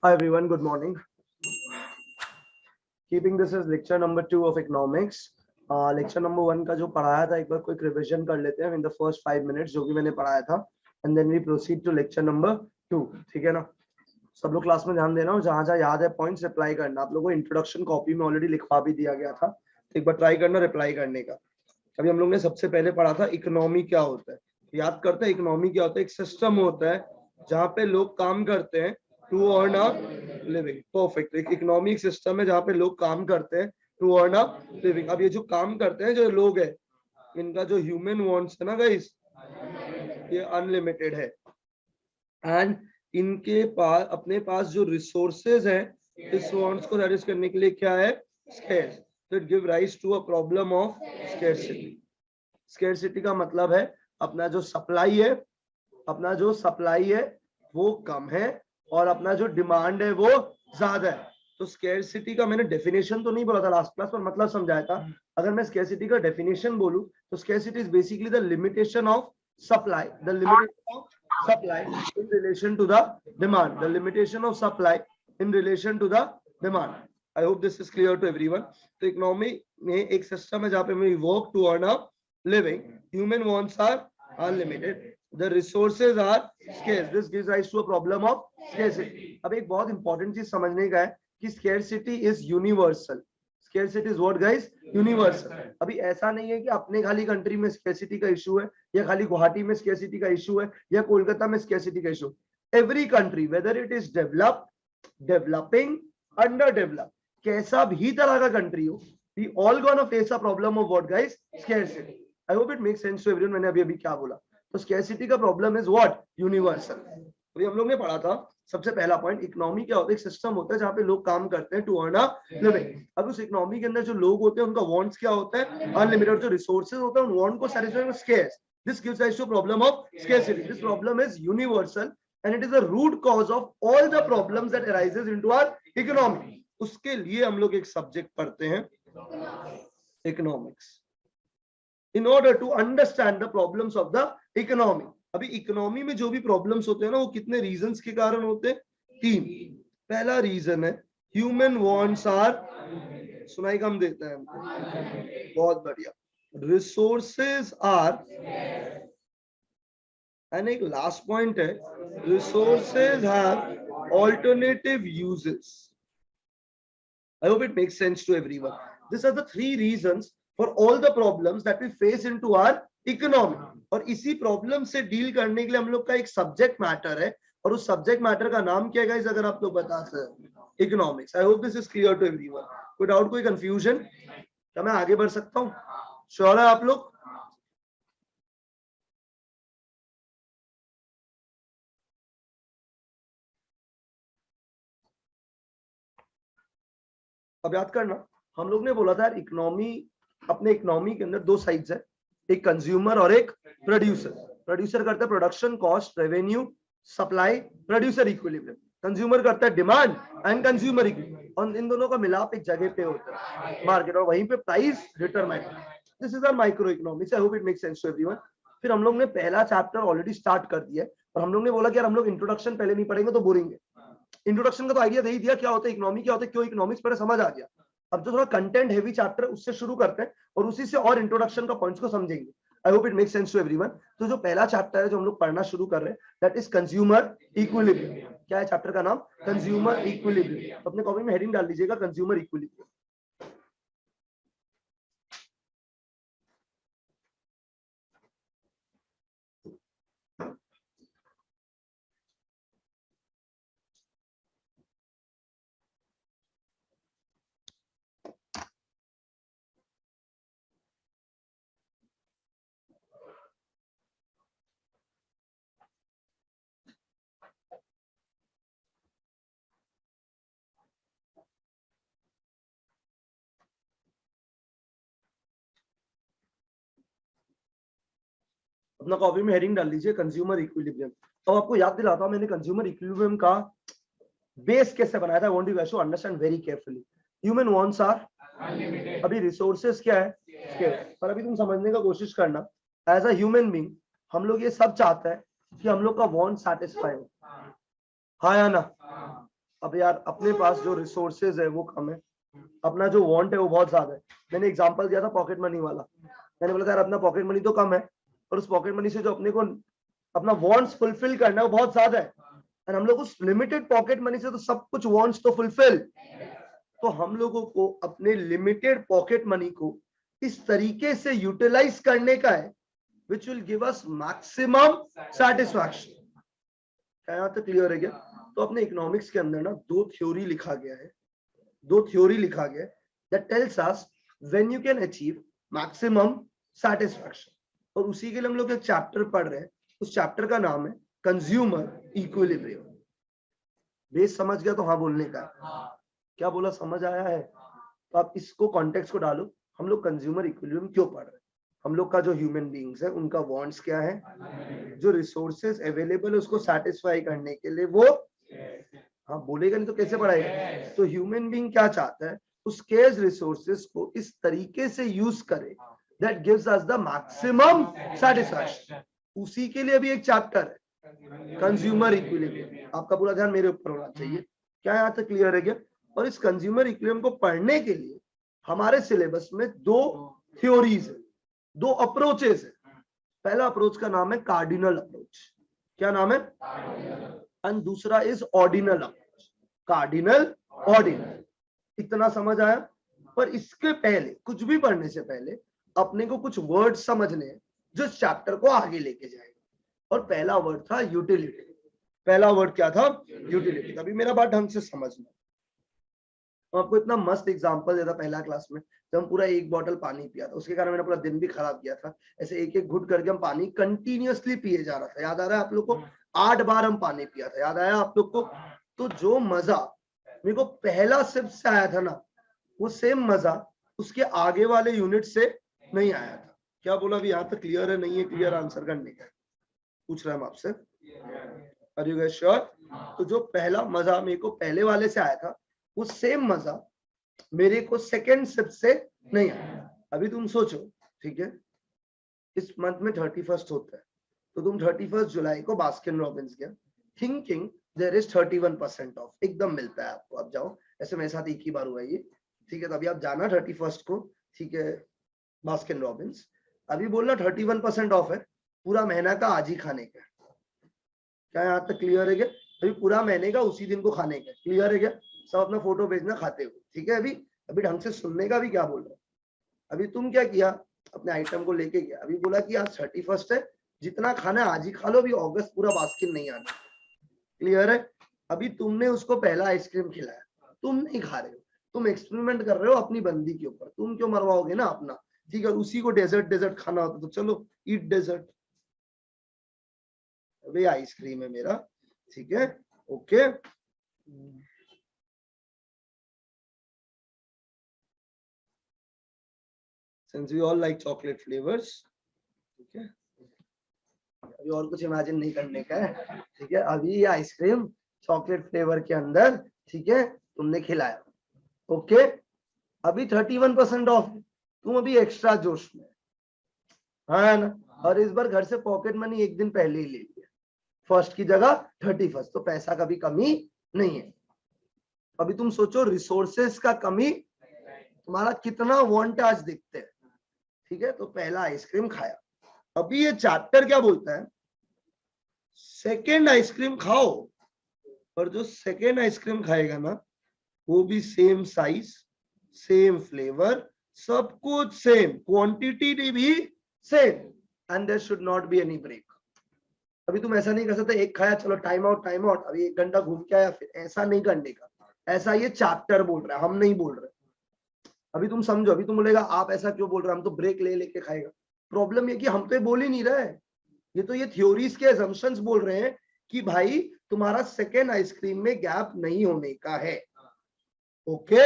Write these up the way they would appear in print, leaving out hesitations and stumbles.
Hi everyone, good morning. Keeping this as lecture number 2 of economics. Lecture number 1 का जो पढ़ाया था एक बार क्विक रिवीजन कर लेते हैं in the first 5 minutes जो कि मैंने पढ़ाया था, and then we proceed to lecture number 2. ठीक है ना? सब लोग क्लास में ध्यान देना और जहां याद है पॉइंट्स रिप्लाई करना. आप लोगों को इंट्रोडक्शन कॉपी में ऑलरेडी लिखवा भी दिया गया था, एक बार ट्राई करना रिप्लाई करने का. अभी हम लोग ने सबसे पहले पढ़ा था इकोनॉमी क्या होता है. याद करते हैं इकोनॉमी क्या होता है. एक सिस्टम होता है जहाँ पे लोग काम करते हैं to earn a living. Perfect. एक इकोनॉमिक सिस्टम है जहाँ पे लोग काम करते हैं टू अर्न अ लिविंग. अब ये जो काम करते हैं जो लोग है, इनका जो ह्यूमन वांट्स है ना गाइस, ये अनलिमिटेड है. एंड इनके पास अपने पास जो रिसोर्सेज हैं इस वांट्स को सैटिस्फाई करने के लिए क्या है, स्केर्स. तो it give rise to a problem of scarcity. Scarcity का मतलब है अपना जो सप्लाई है वो कम है और अपना जो डिमांड है वो ज्यादा है. तो स्केर्सिटी का मैंने डेफिनेशन तो नहीं बोला था लास्ट क्लास पर, मतलब समझाया था. अगर मैं स्केर्सिटी का डेफिनेशन बोलूं तो scarcity is basically the limitation of supply, the limitation of supply in relation to the demand, the limitation of supply in relation to the demand. I hope this is clear to everyone. तो economy में एक system है जहाँ पे we work to earn a living. Human wants are unlimited. The resources are scarce. This gives rise to a problem of scarcity. अब एक बहुत important चीज समझने का है कि scarcity is universal. Scarcity is what guys? Universal. अभी ऐसा नहीं है कि अपने खाली कंट्री में scarcity का इशू है या खाली गुवाहाटी में scarcity का इशू है या कोलकाता में scarcity का issue. Every country, whether it is developed, developing, underdeveloped, कैसा भी तरह का कंट्री हो, we all gonna face a problem of what guys? Scarcity. I hope it makes sense to everyone. मैंने अभी क्या बोला. तो scarcity का problem is what? Universal. अभी हम लोग ने पढ़ा था सबसे पहला पॉइंट, इकोनॉमी क्या होता है. एक सिस्टम होता है जहाँ पे लोग काम करते हैं टू अर्न अ लिविंग. अब उस इकोनॉमी के अंदर जो लोग होते हैं उनका वांट्स क्या होता है, अनलिमिटेड. जो रिसोर्सेज होता है उन वांट को satisfy scarce. This gives rise to problem of scarcity. This problem is universal and it is the root cause of all the problems that arises into our economy. उसके लिए हम लोग एक सब्जेक्ट पढ़ते हैं economics, in order to understand the problems of the economy. अभी economy में जो भी प्रॉब्लम्स होते हैं ना वो कितने रीजंस के कारण होते हैं, 3. पहला रीजन है ह्यूमन वांट्स आर, सुनाई कम देता है हमको, बहुत बढ़िया, रिसोर्सेज आर, एंड एक लास्ट पॉइंट है resources have alternative uses. I hope it makes sense to everyone. These are the 3 reasons for all the problems that we face into our economy. और इसी प्रॉब्लम से deal करने के लिए हम लोग का एक सब्जेक्ट मैटर है और उस सब्जेक्ट मैटर का नाम क्या है गाइस, अगर आप लोग बता सकते, economics. I hope this is clear to everyone. कोई डाउट, कोई कंफ्यूजन? क्या मैं आगे बढ़ सकता हूँ? श्योर है आप लोग? अब याद करना, हम लोग ने बोला था इकोनॉमी, अपने इकोनॉमी के अंदर 2 साइड्स है, एक कंज्यूमर और एक प्रोड्यूसर. प्रोड्यूसर करता है production cost, revenue, supply, producer equilibrium. Consumer करता है डिमांड एंड कंज्यूमर इक्विलिब्रियम. और इन दोनों का मिलाप एक जगह पे होता है मार्केट, और वहीं पे price determine. This is our micro economics. I hope it makes sense to everyone. फिर हम लोग ने पहला चैप्टर ऑलरेडी स्टार्ट कर दिया है और हम लोग ने बोला कि यार हम लोग इंट्रोडक्शन पहले नहीं पढ़ेंगे तो बोरिंग है. इंट्रोडक्शन का तो आइडिया दे ही दिया, क्या होता है इकोनॉमी, क्या होता है, क्यों इकोनॉमिक्स, पहले समझ आ गया. अब जो थोड़ा कंटेंट हेवी चैप्टर है उससे शुरू करते हैं और उसी से और इंट्रोडक्शन का पॉइंट्स को समझेंगे. I hope it makes sense to everyone. तो जो पहला चैप्टर है जो हम लोग पढ़ना शुरू कर रहे हैं, दैट इज कंज्यूमर इक्विलिब्रियम. क्या है चैप्टर का नाम? Consumer equilibrium. तो अपने कॉपी में हेडिंग डाल दीजिएगा कंज्यूमर इक्विलिब्रियम. अपना कॉपी में हेडिंग डाल लीजिए कंज्यूमर इक्विलिब्रियम. अब आपको याद दिलाता हूं मैंने कंज्यूमर इक्विलिब्रियम का बेस कैसे बनाया था. I want you guys to understand very carefully. Human wants are unlimited. अभी रिसोर्सेज क्या है, स्केर्स. पर अभी तुम समझने का कोशिश करना, एज अ ह्यूमन बीइंग हम लोग ये सब चाहते हैं कि हम लोग का वांट सैटिस्फाई हो, हाँ या ना? अब यार अपने पास जो रिसोर्सेज है वो कम है, अपना जो वांट है वो बहुत ज्यादा है। मैंने एग्जांपल दिया था पॉकेट मनी वाला, मैंने बोला यार अपना पॉकेट मनी तो कम है और उस पॉकेट मनी से जो अपने को अपना वांट्स फुलफिल करना है वो बहुत ज्यादा है, और हम लोग उस लिमिटेड पॉकेट मनी से तो सब कुछ वांट्स तो फुलफिल, तो हम लोगों को अपने लिमिटेड पॉकेट मनी को इस तरीके से यूटिलाइज करने का है which will give us maximum satisfaction। क्या यहाँ तक क्लियर है क्या? तो अपने इकोनॉमिक्स के अंदर ना दो थ्योरी लिखा गया है, that tells us when you can achieve maximum satisfaction, और उसी के लिए हम लोग एक चैप्टर पढ़ रहे हैं, उस चैप्टर का नाम है कंज्यूमर इक्विलिब्रियम। बेस समझ गया तो हाँ बोलने का है, क्या बोला समझ आया है? तो आप इसको कॉन्टेक्स्ट को डालो, हम लोग कंज्यूमर इक्विलिब्रियम क्यों पढ़ रहे हैं? हम लोग का जो ह्यूमन बीइंग्स है उनका वांट्स क्या है, जो रिसोर्सेज अवेलेबल है उसको सेटिस्फाई करने के लिए वो, हाँ बोलेगा नहीं तो कैसे पढ़ाएगा? तो ह्यूमन बीइंग क्या चाहता है, उस स्केर्स रिसोर्सेज को इस तरीके से यूज करे that gives us the maximum satisfaction. उसी के लिए भी एक चैप्टर है कंज्यूमर इक्विलिब्रियम। आपका पूरा ध्यान मेरे ऊपर होना चाहिए, क्या यहाँ तक क्लियर है क्या? और इस कंज्यूमर इक्विलिब्रियम को पढ़ने के लिए हमारे सिलेबस में दो थ्योरीज है, दो अप्रोचेस है। पहला अप्रोच का नाम है कार्डिनल अप्रोच। क्या नाम है? एंड दूसरा is ordinal approach. Cardinal, ordinal, इतना समझ आया? पर इसके पहले, कुछ भी पढ़ने से पहले अपने को कुछ वर्ड समझने हैं जो इस चैप्टर को आगे लेके जाएगा, और पहला वर्ड था यूटिलिटी। पहला वर्ड क्या था? यूटिलिटी। अभी मेरा बात ढंग से समझना, आपको इतना मस्त एग्जांपल देता पहला क्लास में, जब हम पूरा एक बॉटल पानी पिया था, उसके कारण मैंने पूरा दिन भी खराब किया था। ऐसे एक एक घुट करके हम पानी कंटिन्यूअसली पिए जा रहा था, याद आ रहा है आप लोग को? 8 बार हम पानी पिया था, याद आया आप लोग को? तो जो मजा मेरे को पहला सिप से आया था ना, वो सेम मजा उसके आगे वाले यूनिट से नहीं आया था। क्या बोला? अभी यहाँ तक क्लियर है? नहीं है क्लियर? आंसर करने का पूछ रहे हम आपसे, आर यू गाइस श्योर? तो जो पहला मजा मेरे को पहले वाले से आया था, वो सेम मजा मेरे को सेकेंड सिप से नहीं आया। अभी तुम सोचो, ठीक है, इस मंथ में 31st होता है, तो तुम 31 जुलाई को बास्किन रॉबिन्स गया थिंकिंग देयर इज 31% ऑफ, एकदम मिलता है आपको, अब जाओ। ऐसे मेरे साथ एक ही बार हुआ ये, ठीक है, तो अभी आप जाना 31st को, ठीक है, बास्किन रॉबिन्स, अभी बोलना 31% ऑफ है, पूरा महीना का आज ही खाने का। क्या यहाँ तक क्लियर है क्या? अभी पूरा महीने का उसी दिन को खाने का, क्लियर है क्या? सब अपना फोटो भेजना खाते हुए, ठीक है? अभी ढंग से सुनने का भी क्या बोल रहा है। अभी तुम क्या किया, अपने आइटम को लेके गया, अभी बोला कि आज 31st है, जितना खाना है आज ही खा लो, अभी अगस्त पूरा बास्किन नहीं आना, क्लियर है? अभी तुमने उसको पहला आइसक्रीम खिलाया, तुम नहीं खा रहे हो, तुम एक्सपेरिमेंट कर रहे हो अपनी बंदी के ऊपर, तुम क्यों मरवाओगे ना अपना, ठीक है? उसी को डेजर्ट खाना होता तो चलो ईट डेजर्ट, अभी आइसक्रीम है मेरा, ठीक है, okay. Since we all like chocolate flavors, ठीक है, अभी और कुछ इमेजिन नहीं करने का है, ठीक है? अभी ये आइसक्रीम चॉकलेट फ्लेवर के अंदर, ठीक है, तुमने खिलाया, ओके। अभी 31% ऑफ, तुम अभी एक्स्ट्रा जोश में, हाँ ना? और इस बार घर से पॉकेट मनी एक दिन पहले ही ले लिया, फर्स्ट की जगह 31st, तो पैसा का भी कमी नहीं है। अभी तुम सोचो रिसोर्सेस का कमी, तुम्हारा कितना वांट आज देखते हैं, ठीक है? तो पहला आइसक्रीम खाया, अभी ये चैप्टर क्या बोलता है, सेकेंड आइसक्रीम खाओ, और जो सेकेंड आइसक्रीम खाएगा ना, वो भी सेम साइज, सेम फ्लेवर, सब कुछ सेम, क्वांटिटी भी same, and there should not be any break. अभी तुम ऐसा नहीं कर सकते एक खाया चलो टाइम आउट, अभी 1 घंटा घूम के आया, फिर ऐसा नहीं करने का, ऐसा ये चैप्टर बोल रहा है, हम नहीं बोल रहे। अभी तुम समझो, अभी तुम बोलेगा आप ऐसा क्यों बोल रहे हो, हम तो ब्रेक ले लेके खाएगा। प्रॉब्लम ये कि हम तो ये बोल ही नहीं रहे, ये तो ये थ्योरीज के असम्पशंस बोल रहे हैं कि भाई तुम्हारा सेकेंड आइसक्रीम में गैप नहीं होने का है, ओके।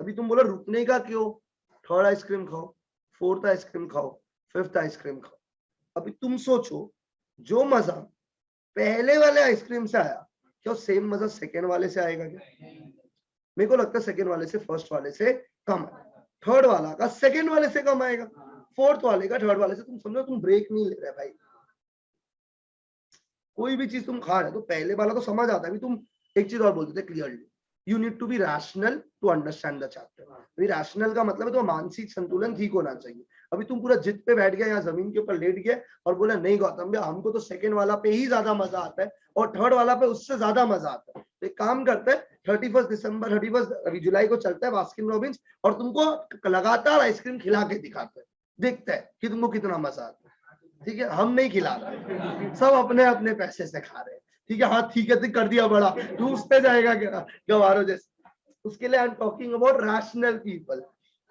अभी तुम बोलो रुकने का क्यों, थर्ड आइसक्रीम खाओ, फोर्थ आइसक्रीम खाओ, फिफ्थ आइसक्रीम खाओ। अभी तुम सोचो, जो मजा पहले वाले आइसक्रीम से आया, क्या सेम मजा सेकेंड वाले से आएगा क्या? मेरे को लगता है सेकेंड वाले से फर्स्ट वाले से कम, थर्ड वाला का सेकेंड वाले से कम आएगा, फोर्थ वाले का थर्ड वाले से। तुम समझो, तुम ब्रेक नहीं ले रहे भाई, कोई भी चीज तुम खा रहे हो तो पहले वाला तो समझ आता है। अभी तुम एक चीज और बोल देते clearly, you need to be rational to understand the chapter. अभी रैशनल का मतलब है तो मानसिक संतुलन ठीक होना चाहिए। अभी तुम पूरा जिद पे बैठ गया या जमीन के ऊपर लेट गया और बोला नहीं गौतम भैया हमको तो सेकंड वाला पे ही ज्यादा मजा आता है और थर्ड वाला पे उससे ज्यादा मजा आता है, तो एक काम करते हैं 31 दिसंबर 31 अभी जुलाई को चलता है बास्किन रॉबिन्स और तुमको लगातार आइसक्रीम खिला के दिखाते हैं, देखते हैं कि तुमको कितना मजा आता है। ठीक है, हम नहीं खिला रहे, सब अपने अपने पैसे से खा रहे हैं। ठीक है, हाँ ठीक है, तो कर दिया बड़ा, तू उस पे जाएगा क्या गवारो जैसे। उसके लिए I am talking about rational people,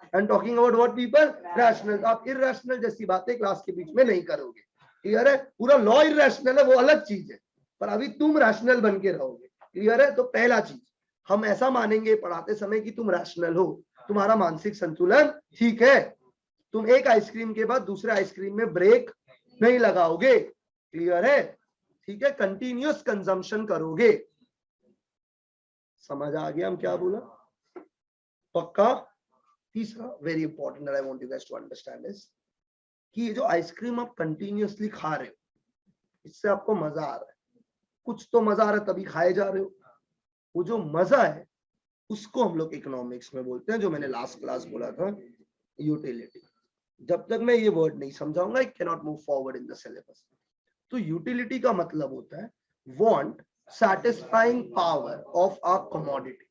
I am talking about what people rational. आप इरैशनल जैसी बातें क्लास के बीच में नहीं करोगे। क्लियर है, पूरा लॉ इरैशनल है वो अलग चीज है, पर अभी तुम रैशनल बन के रहोगे। क्लियर है, तो पहला चीज हम ऐसा मानेंगे पढ़ाते समय कि तुम रैशनल हो, तुम्हारा मानसिक संतुलन ठीक है, तुम एक आइसक्रीम के बाद दूसरे आइसक्रीम में ब्रेक नहीं लगाओगे। क्लियर है, ठीक है, कंटिन्यूअस कंजम्पशन करोगे। समझ आ गया हम क्या बोला, पक्का। तीसरा very important I want you guys to understand is कि ये जो आइसक्रीम आप कंटिन्यूअसली खा रहे हो इससे आपको मजा आ रहा है, कुछ तो मजा आ रहा है तभी खाए जा रहे हो। वो जो मजा है उसको हम लोग इकोनॉमिक्स में बोलते हैं, जो मैंने लास्ट क्लास बोला था, यूटिलिटी। जब तक मैं ये वर्ड नहीं समझाऊंगा I can not move forward in the syllabus. तो यूटिलिटी का मतलब होता है want satisfying power of a commodity,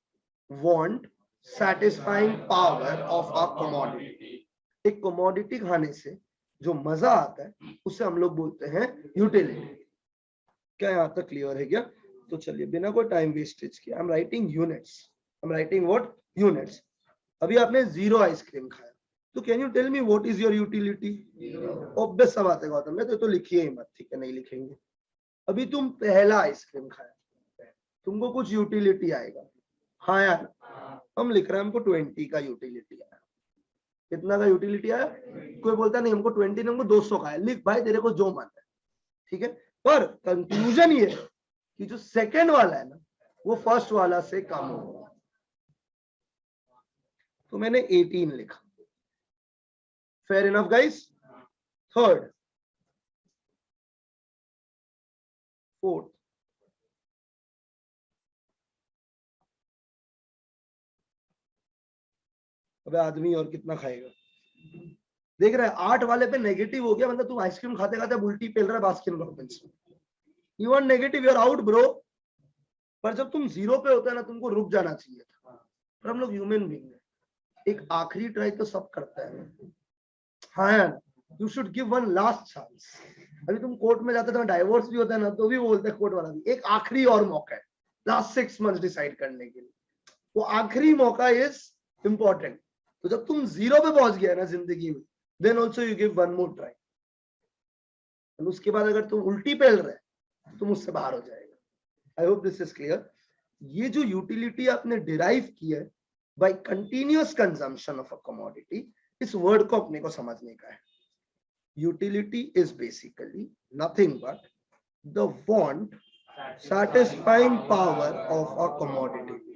want satisfying power of a commodity। एक commodity खाने से जो मजा आता है उसे हम लोग बोलते हैं यूटिलिटी। क्या यहाँ तक क्लियर है क्या? तो चलिए बिना कोई टाइम वेस्टेज के I am writing units, I am writing what units. अभी आपने 0 आइसक्रीम खाया, तो can you tell me what is your utility? Obvious सा बात है गौतम, तो लिखिए ही मत, ठीक है, नहीं लिखेंगे। अभी तुम पहला आइसक्रीम खाया, तुमको कुछ यूटिलिटी आएगा, हाँ यार, हम लिख रहे हैं हमको 20 का यूटिलिटी आया। कितना का यूटिलिटी आया? कोई बोलता नहीं हमको 20 नहीं, हमको 200 का है। लिख भाई तेरे को जो मन है, ठीक है। पर कंक्लूजन ये है कि जो सेकंड वाला है ना वो फर्स्ट वाला से कम होगा, तो मैंने 18 लिखा। Fair enough guys. Third, fourth, अबे आदमी और कितना खाएगा? देख रहा है 8 वाले पे नेगेटिव हो गया, मतलब तुम आइसक्रीम खाते खाते उल्टी पेल रहा है बास्किन रॉबिन्स में। You are negative, you are out bro. पर जब तुम 0 पे होता है ना तुमको रुक जाना चाहिए था। पर हम लोग ह्यूमन बीइंग है, एक आखिरी ट्राई तो सब करता है। हाँ यार, you should give one last chance. अभी तुम कोर्ट में जाते हो डाइवोर्स भी होता है ना, तो भी बोलते हैं कोर्ट वाला भी एक आखिरी और मौका है, लास्ट 6 मंथ्स डिसाइड करने के लिए। वो आखिरी मौका इज इंपॉर्टेंट। तो जब तुम 0 पे पहुंच गया ना जिंदगी में, then also you give one more try. उसके बाद अगर तुम उल्टी पेल रहे तुम उससे बाहर हो जाएगा। I hope this is clear. ये जो यूटिलिटी आपने डिराइव किया है by continuous consumption of a commodity, इस वर्ड को अपने को समझने का है। Utility is basically nothing but the want satisfying power of a commodity.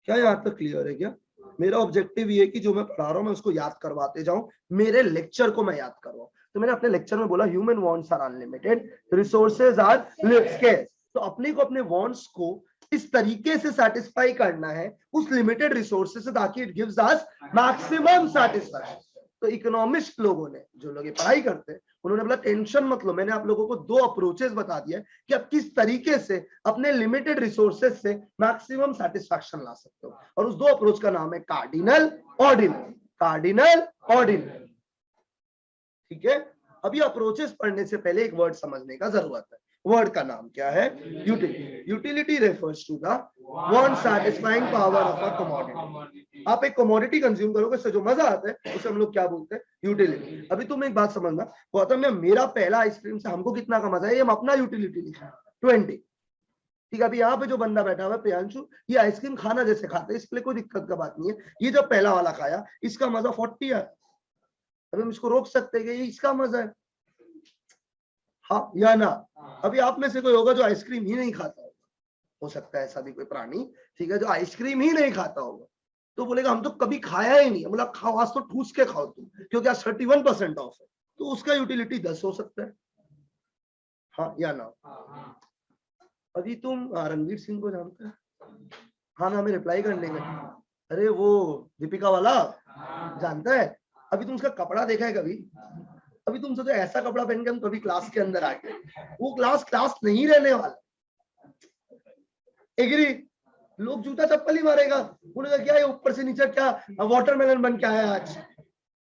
क्या यहां तक क्लियर है क्या? मेरा ऑब्जेक्टिव ये है कि जो मैं पढ़ा रहा हूं मैं उसको याद करवाते जाऊं, मेरे लेक्चर को मैं याद करवाऊं। तो मैंने अपने लेक्चर में बोला human wants are unlimited, resources are scarce. तो अपने को अपने वांट्स को इस तरीके से सेटिस्फाई करना है उस लिमिटेड रिसोर्सेज से ताकि it gives us maximum satisfaction. तो इकोनॉमिस्ट लोगों ने, जो लोग ये पढ़ाई करते हैं, उन्होंने बोला टेंशन मत लो, मैंने आप लोगों को 2 अप्रोचेस बता दिया कि आप किस तरीके से अपने लिमिटेड रिसोर्सेज से मैक्सिमम सेटिस्फैक्शन ला सकते हो। और उस 2 अप्रोच का नाम है कार्डिनल ऑर्डिनल। कार्डिनल ऑर्डिनल, ठीक है। अभी अप्रोचेस पढ़ने से पहले एक वर्ड समझने का जरूरत है। वर्ड का नाम क्या है? Utility. Utility refers to the want satisfying power of a commodity. आप एक कमोडिटी कंज्यूम करोगे, उससे जो मजा आता है उसे हम लोग क्या बोलते हैं? यूटिलिटी। अभी तुम एक बात समझना गौतम में, मेरा पहला आइसक्रीम से हमको कितना का मजा है, ये हम अपना यूटिलिटी लिखा है 20। ठीक है, अभी यहाँ पे जो बंदा बैठा हुआ है प्रियांशु, ये आइसक्रीम खाना जैसे खाते हैं, इसलिए कोई दिक्कत का बात नहीं है। ये जब पहला वाला खाया इसका मजा 40 है, अभी हम इसको रोक सकते हैं कि ये इसका मजा है, हाँ या ना? अभी आप में से कोई होगा जो आइसक्रीम ही नहीं खाता होगा, हो सकता है ऐसा भी कोई प्राणी, ठीक है, जो आइसक्रीम ही नहीं खाता होगा, तो बोलेगा हम तो कभी खाया ही नहीं है। बोला खाओ, आज तो ठूस के खाओ तुम, क्योंकि आज 31% ऑफ है, तो उसका यूटिलिटी 10 हो सकता है, हाँ या ना? अभी तुम रणवीर सिंह को जानते हैं? हाँ ना, हमें रिप्लाई करने का। अरे वो दीपिका वाला जानता है? अभी तुम उसका कपड़ा देखा है कभी? अभी तुम सोचो ऐसा कपड़ा पहन के हम कभी क्लास के अंदर आ गए, वो क्लास क्लास नहीं रहने वाला। एग्री? लोग जूता चप्पल ही मारेगा, बोलेगा क्या है ऊपर से नीचे क्या वाटरमेलन बन के आया आज,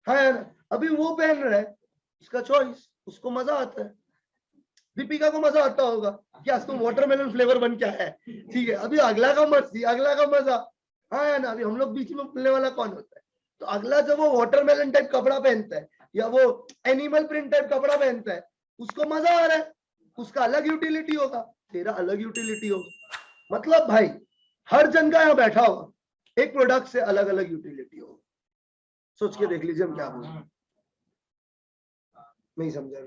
है ना? अभी वो पहन रहा है, उसका चॉइस, उसको मजा आता है। दीपिका को मजा आता होगा कि आज तुम वाटरमेलन फ्लेवर बन के आया है, ठीक है। अभी अगला का मर्जी, अगला का मजा, हाँ ना? अभी हम लोग बीच में मिलने वाला कौन होता है? तो अगला जब वो वाटरमेलन टाइप कपड़ा पहनता है या वो एनिमल प्रिंट टाइप कपड़ा पहनता है, उसको मजा आ रहा है, उसका अलग यूटिलिटी होगा, तेरा अलग यूटिलिटी होगा। मतलब भाई हर जन का यहाँ बैठा होगा एक प्रोडक्ट से अलग अलग यूटिलिटी होगा। सोच के देख लीजिए हम क्या बोल रहे हैं। नहीं समझा?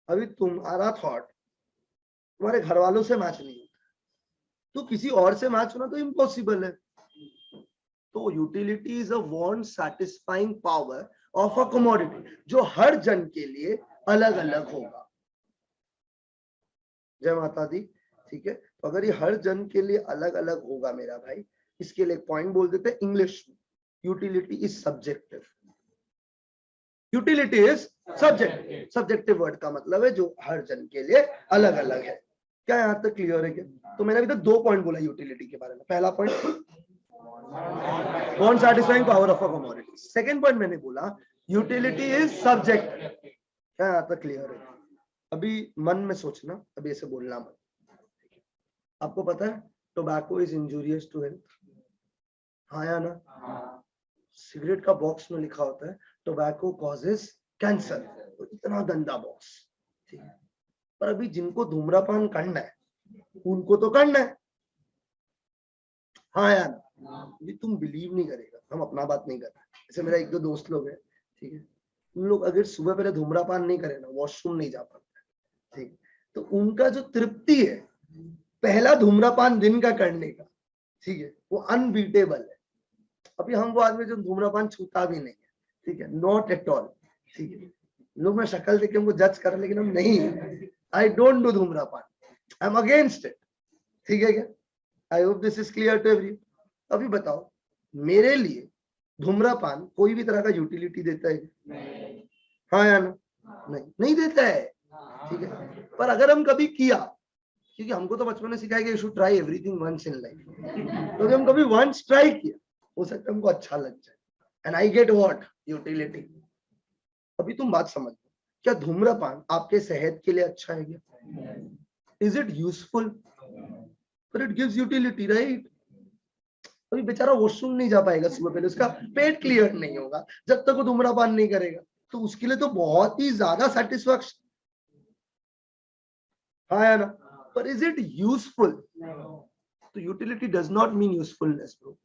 अभी तुम्हारा थॉट तुम्हारे घर वालों से मैच नहीं होता, तो किसी और से मैच होना तो इम्पॉसिबल है। तो utility is a want satisfying power of a commodity जो हर जन के लिए अलग अलग होगा। जय माता दी। ठीक है, तो अगर ये हर जन के लिए अलग अलग होगा मेरा भाई, इसके लिए पॉइंट बोल देते हैं इंग्लिश में, utility is subjective. Utility is subjective. Subjective word का मतलब है जो हर जन के लिए अलग अलग है। क्या यहां तक क्लियर है क्या? तो मैंने अभी तक 2 पॉइंट बोला यूटिलिटी के बारे में। पहला point non satisfying power of a commodity. Second point मैंने बोला यूटिलिटी इज सब्जेक्टिव। क्या यहां तक क्लियर है? अभी मन में सोचना, अभी ऐसे बोलना मत। आपको पता है tobacco is injurious to health, हाँ या ना? सिगरेट का बॉक्स में लिखा होता है टोबैको कॉजेस कैंसर, तो इतना गंदा बॉक्स, ठीक है। पर अभी जिनको धूम्रपान करना है उनको तो करना है, हाँ यार। अभी तुम बिलीव नहीं करेगा, हम अपना बात नहीं कर रहे, जैसे मेरा 1-2 दोस्त लोग हैं, ठीक है, उन लोग अगर सुबह पहले धूम्रपान नहीं करे ना, वॉशरूम नहीं जा पाते, ठीक, तो उनका जो तृप्ति है पहला धूम्रपान दिन का करने का, ठीक है, वो अनबीटेबल है। अभी हम वो आदमी जो धूम्रपान छूता भी नहीं है, ठीक है, नॉट एट ऑल, ठीक है। लोग मैं शक्ल देख के हमको जज कर रहे, लेकिन हम नहीं, आई डोंट डू धूम्रपान, आई एम अगेंस्ट इट, ठीक है क्या? I hope this is clear to every. अभी बताओ मेरे लिए धूम्रपान कोई भी तरह का यूटिलिटी देता है? हाँ या ना? नहीं, नहीं देता है, ठीक है। पर अगर हम कभी किया, क्योंकि हमको तो बचपन में सिखाया कि you should try everything once in life, तो हम कभी वंस ट्राई किया, हो सकता है हमको अच्छा लग जाए, and I get what utility. अभी तुम बात समझ, क्या धूम्रपान आपके सेहत के लिए अच्छा है क्या? Is it useful? पर इट गिव्स यूटिलिटी, राइट? अभी बेचारा वॉशरूम नहीं जा पाएगा सुबह पहले, उसका पेट क्लियर नहीं होगा जब तक वो धूम्रपान नहीं करेगा, तो उसके लिए तो बहुत ही ज्यादा सेटिस्फैक्शन, हाँ या ना? पर इज इट यूजफुल? तो utility does not mean usefulness bro.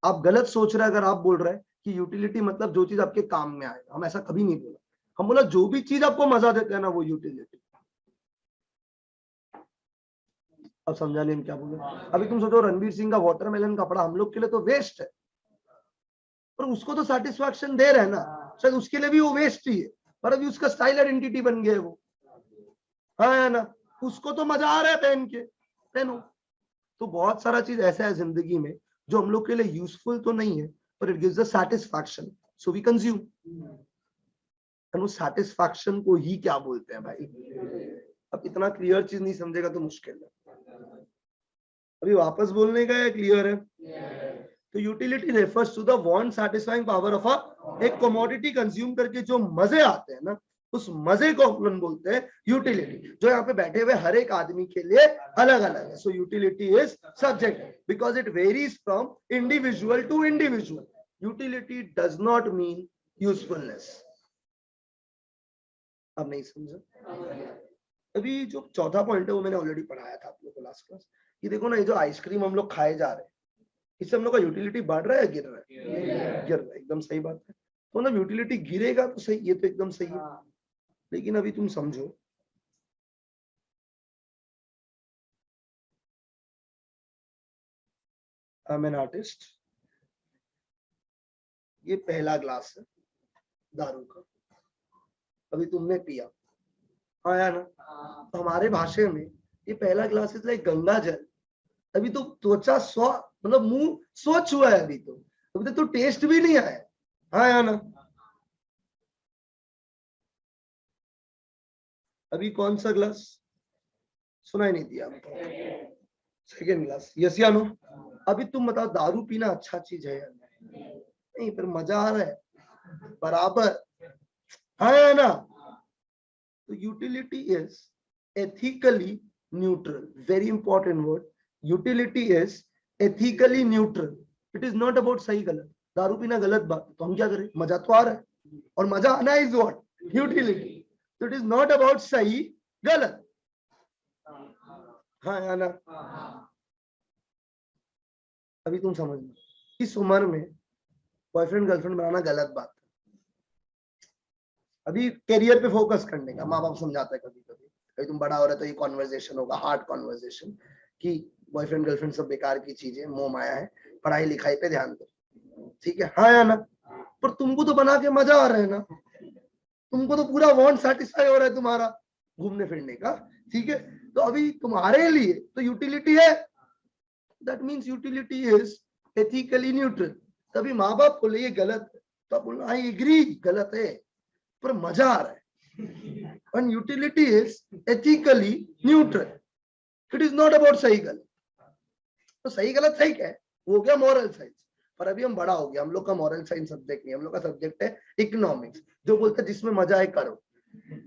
आप गलत सोच रहे हैं अगर आप बोल रहे हैं कि यूटिलिटी मतलब जो चीज आपके काम में आएगा, हम ऐसा कभी नहीं बोला। हम बोला जो भी चीज आपको मजा देते हैं ना, वो यूटिलिटी। अब समझा नहीं हम क्या बोले? अभी तुम सोचो रणवीर सिंह का वाटरमेलन कपड़ा हम लोग के लिए तो वेस्ट है, पर उसको तो सेटिस्फैक्शन दे रहे हैं ना, शायद उसके लिए भी वो वेस्ट ही है, पर अभी उसका स्टाइल आइडेंटिटी बन गया है वो, हाँ है ना? उसको तो मजा आ रहा है पहन के, पहनो। तो बहुत सारा चीज ऐसा है जिंदगी में जो हम लोग के लिए यूजफुल तो नहीं है, पर it gives a satisfaction, so we consume. उस सेटिस्फैक्शन को ही क्या बोलते हैं भाई? अब इतना क्लियर चीज नहीं समझेगा तो मुश्किल है। अभी वापस बोलने का है, क्लियर है? तो utility refers to the want satisfying power of a, एक कमोडिटी कंज्यूम करके जो मजे आते हैं ना, उस मजे को अपन बोलते हैं यूटिलिटी, जो यहाँ पे बैठे हुए हर एक आदमी के लिए अलग अलग है। So utility is subject because it varies from individual to individual. Utility does not mean usefulness. अब नहीं समझा? अभी जो चौथा पॉइंट है वो मैंने ऑलरेडी पढ़ाया था आप लोगों को लास्ट क्लास। ये देखो ना, ये जो आइसक्रीम हम लोग खाए जा रहे हैं, इससे हम लोग का यूटिलिटी बढ़ रहा है या गिर रहा है? गिर रहा है, एकदम सही बात है। तो ना यूटिलिटी गिरेगा तो सही, ये तो एकदम सही है, लेकिन अभी तुम समझो, आई एम एन आर्टिस्ट, ये पहला ग्लास है दारू का, अभी तुमने पिया, हाँ यार ना, तो हमारे भाषा में ये पहला ग्लास इज लाइक गंगा जल। अभी तो त्वचा स्व मतलब मुंह स्वच्छ हुआ है, अभी तक तो टेस्ट भी नहीं आया। हाँ यार ना, अभी कौन सा ग्लास सुनाई नहीं दिया आपको? सेकेंड ग्लास, यस या नो? अभी तुम बताओ, दारू पीना अच्छा चीज है या नहीं? पर मजा आ रहा है बराबर। हाँ या ना? तो utility is ethically neutral, very important word. Utility is ethically neutral, it is not about सही गलत। दारू पीना गलत बात, तो हम क्या करें? मजा तो आ रहा है, और मजा आना इज व्हाट? यूटिलिटी। तो इट इज नॉट अबाउट सही गलत। हाँ या ना? अभी तुम समझ लो, इस उम्र में बॉयफ्रेंड गर्लफ्रेंड बनाना गलत बात है। अभी करियर पे फोकस करने का माँ बाप समझाता है कभी कभी, कभी तुम बड़ा हो रहे तो ये कॉन्वर्जेशन होगा, हार्ड कॉन्वर्जेशन, कि बॉयफ्रेंड गर्लफ्रेंड सब बेकार की चीजें, मोह माया है, पढ़ाई लिखाई पे ध्यान दो। ठीक है, हाँ या ना? पर तुमको तो बना के मजा आ रहा है ना, तुमको तो पूरा वांट सेटिस्फाई हो रहा है तुम्हारा घूमने फिरने का। ठीक है, तो अभी तुम्हारे लिए तो यूटिलिटी है, that means utility is ethically neutral. तभी माँ बाप को लिए गलत है तो आप बोलना आई एग्री गलत है, पर मजा आ रहा है। and utility is ethically neutral, it is not about सही गलत। तो सही गलत सही क्या है, वो हो गया मॉरल साइंस। पर अभी हम बड़ा हो गया, हम लोग का मॉरल साइंस सब्जेक्ट नहीं, हम लोग का सब्जेक्ट है इकोनॉमिक्स, जो बोलता है जिसमें मजा है करो,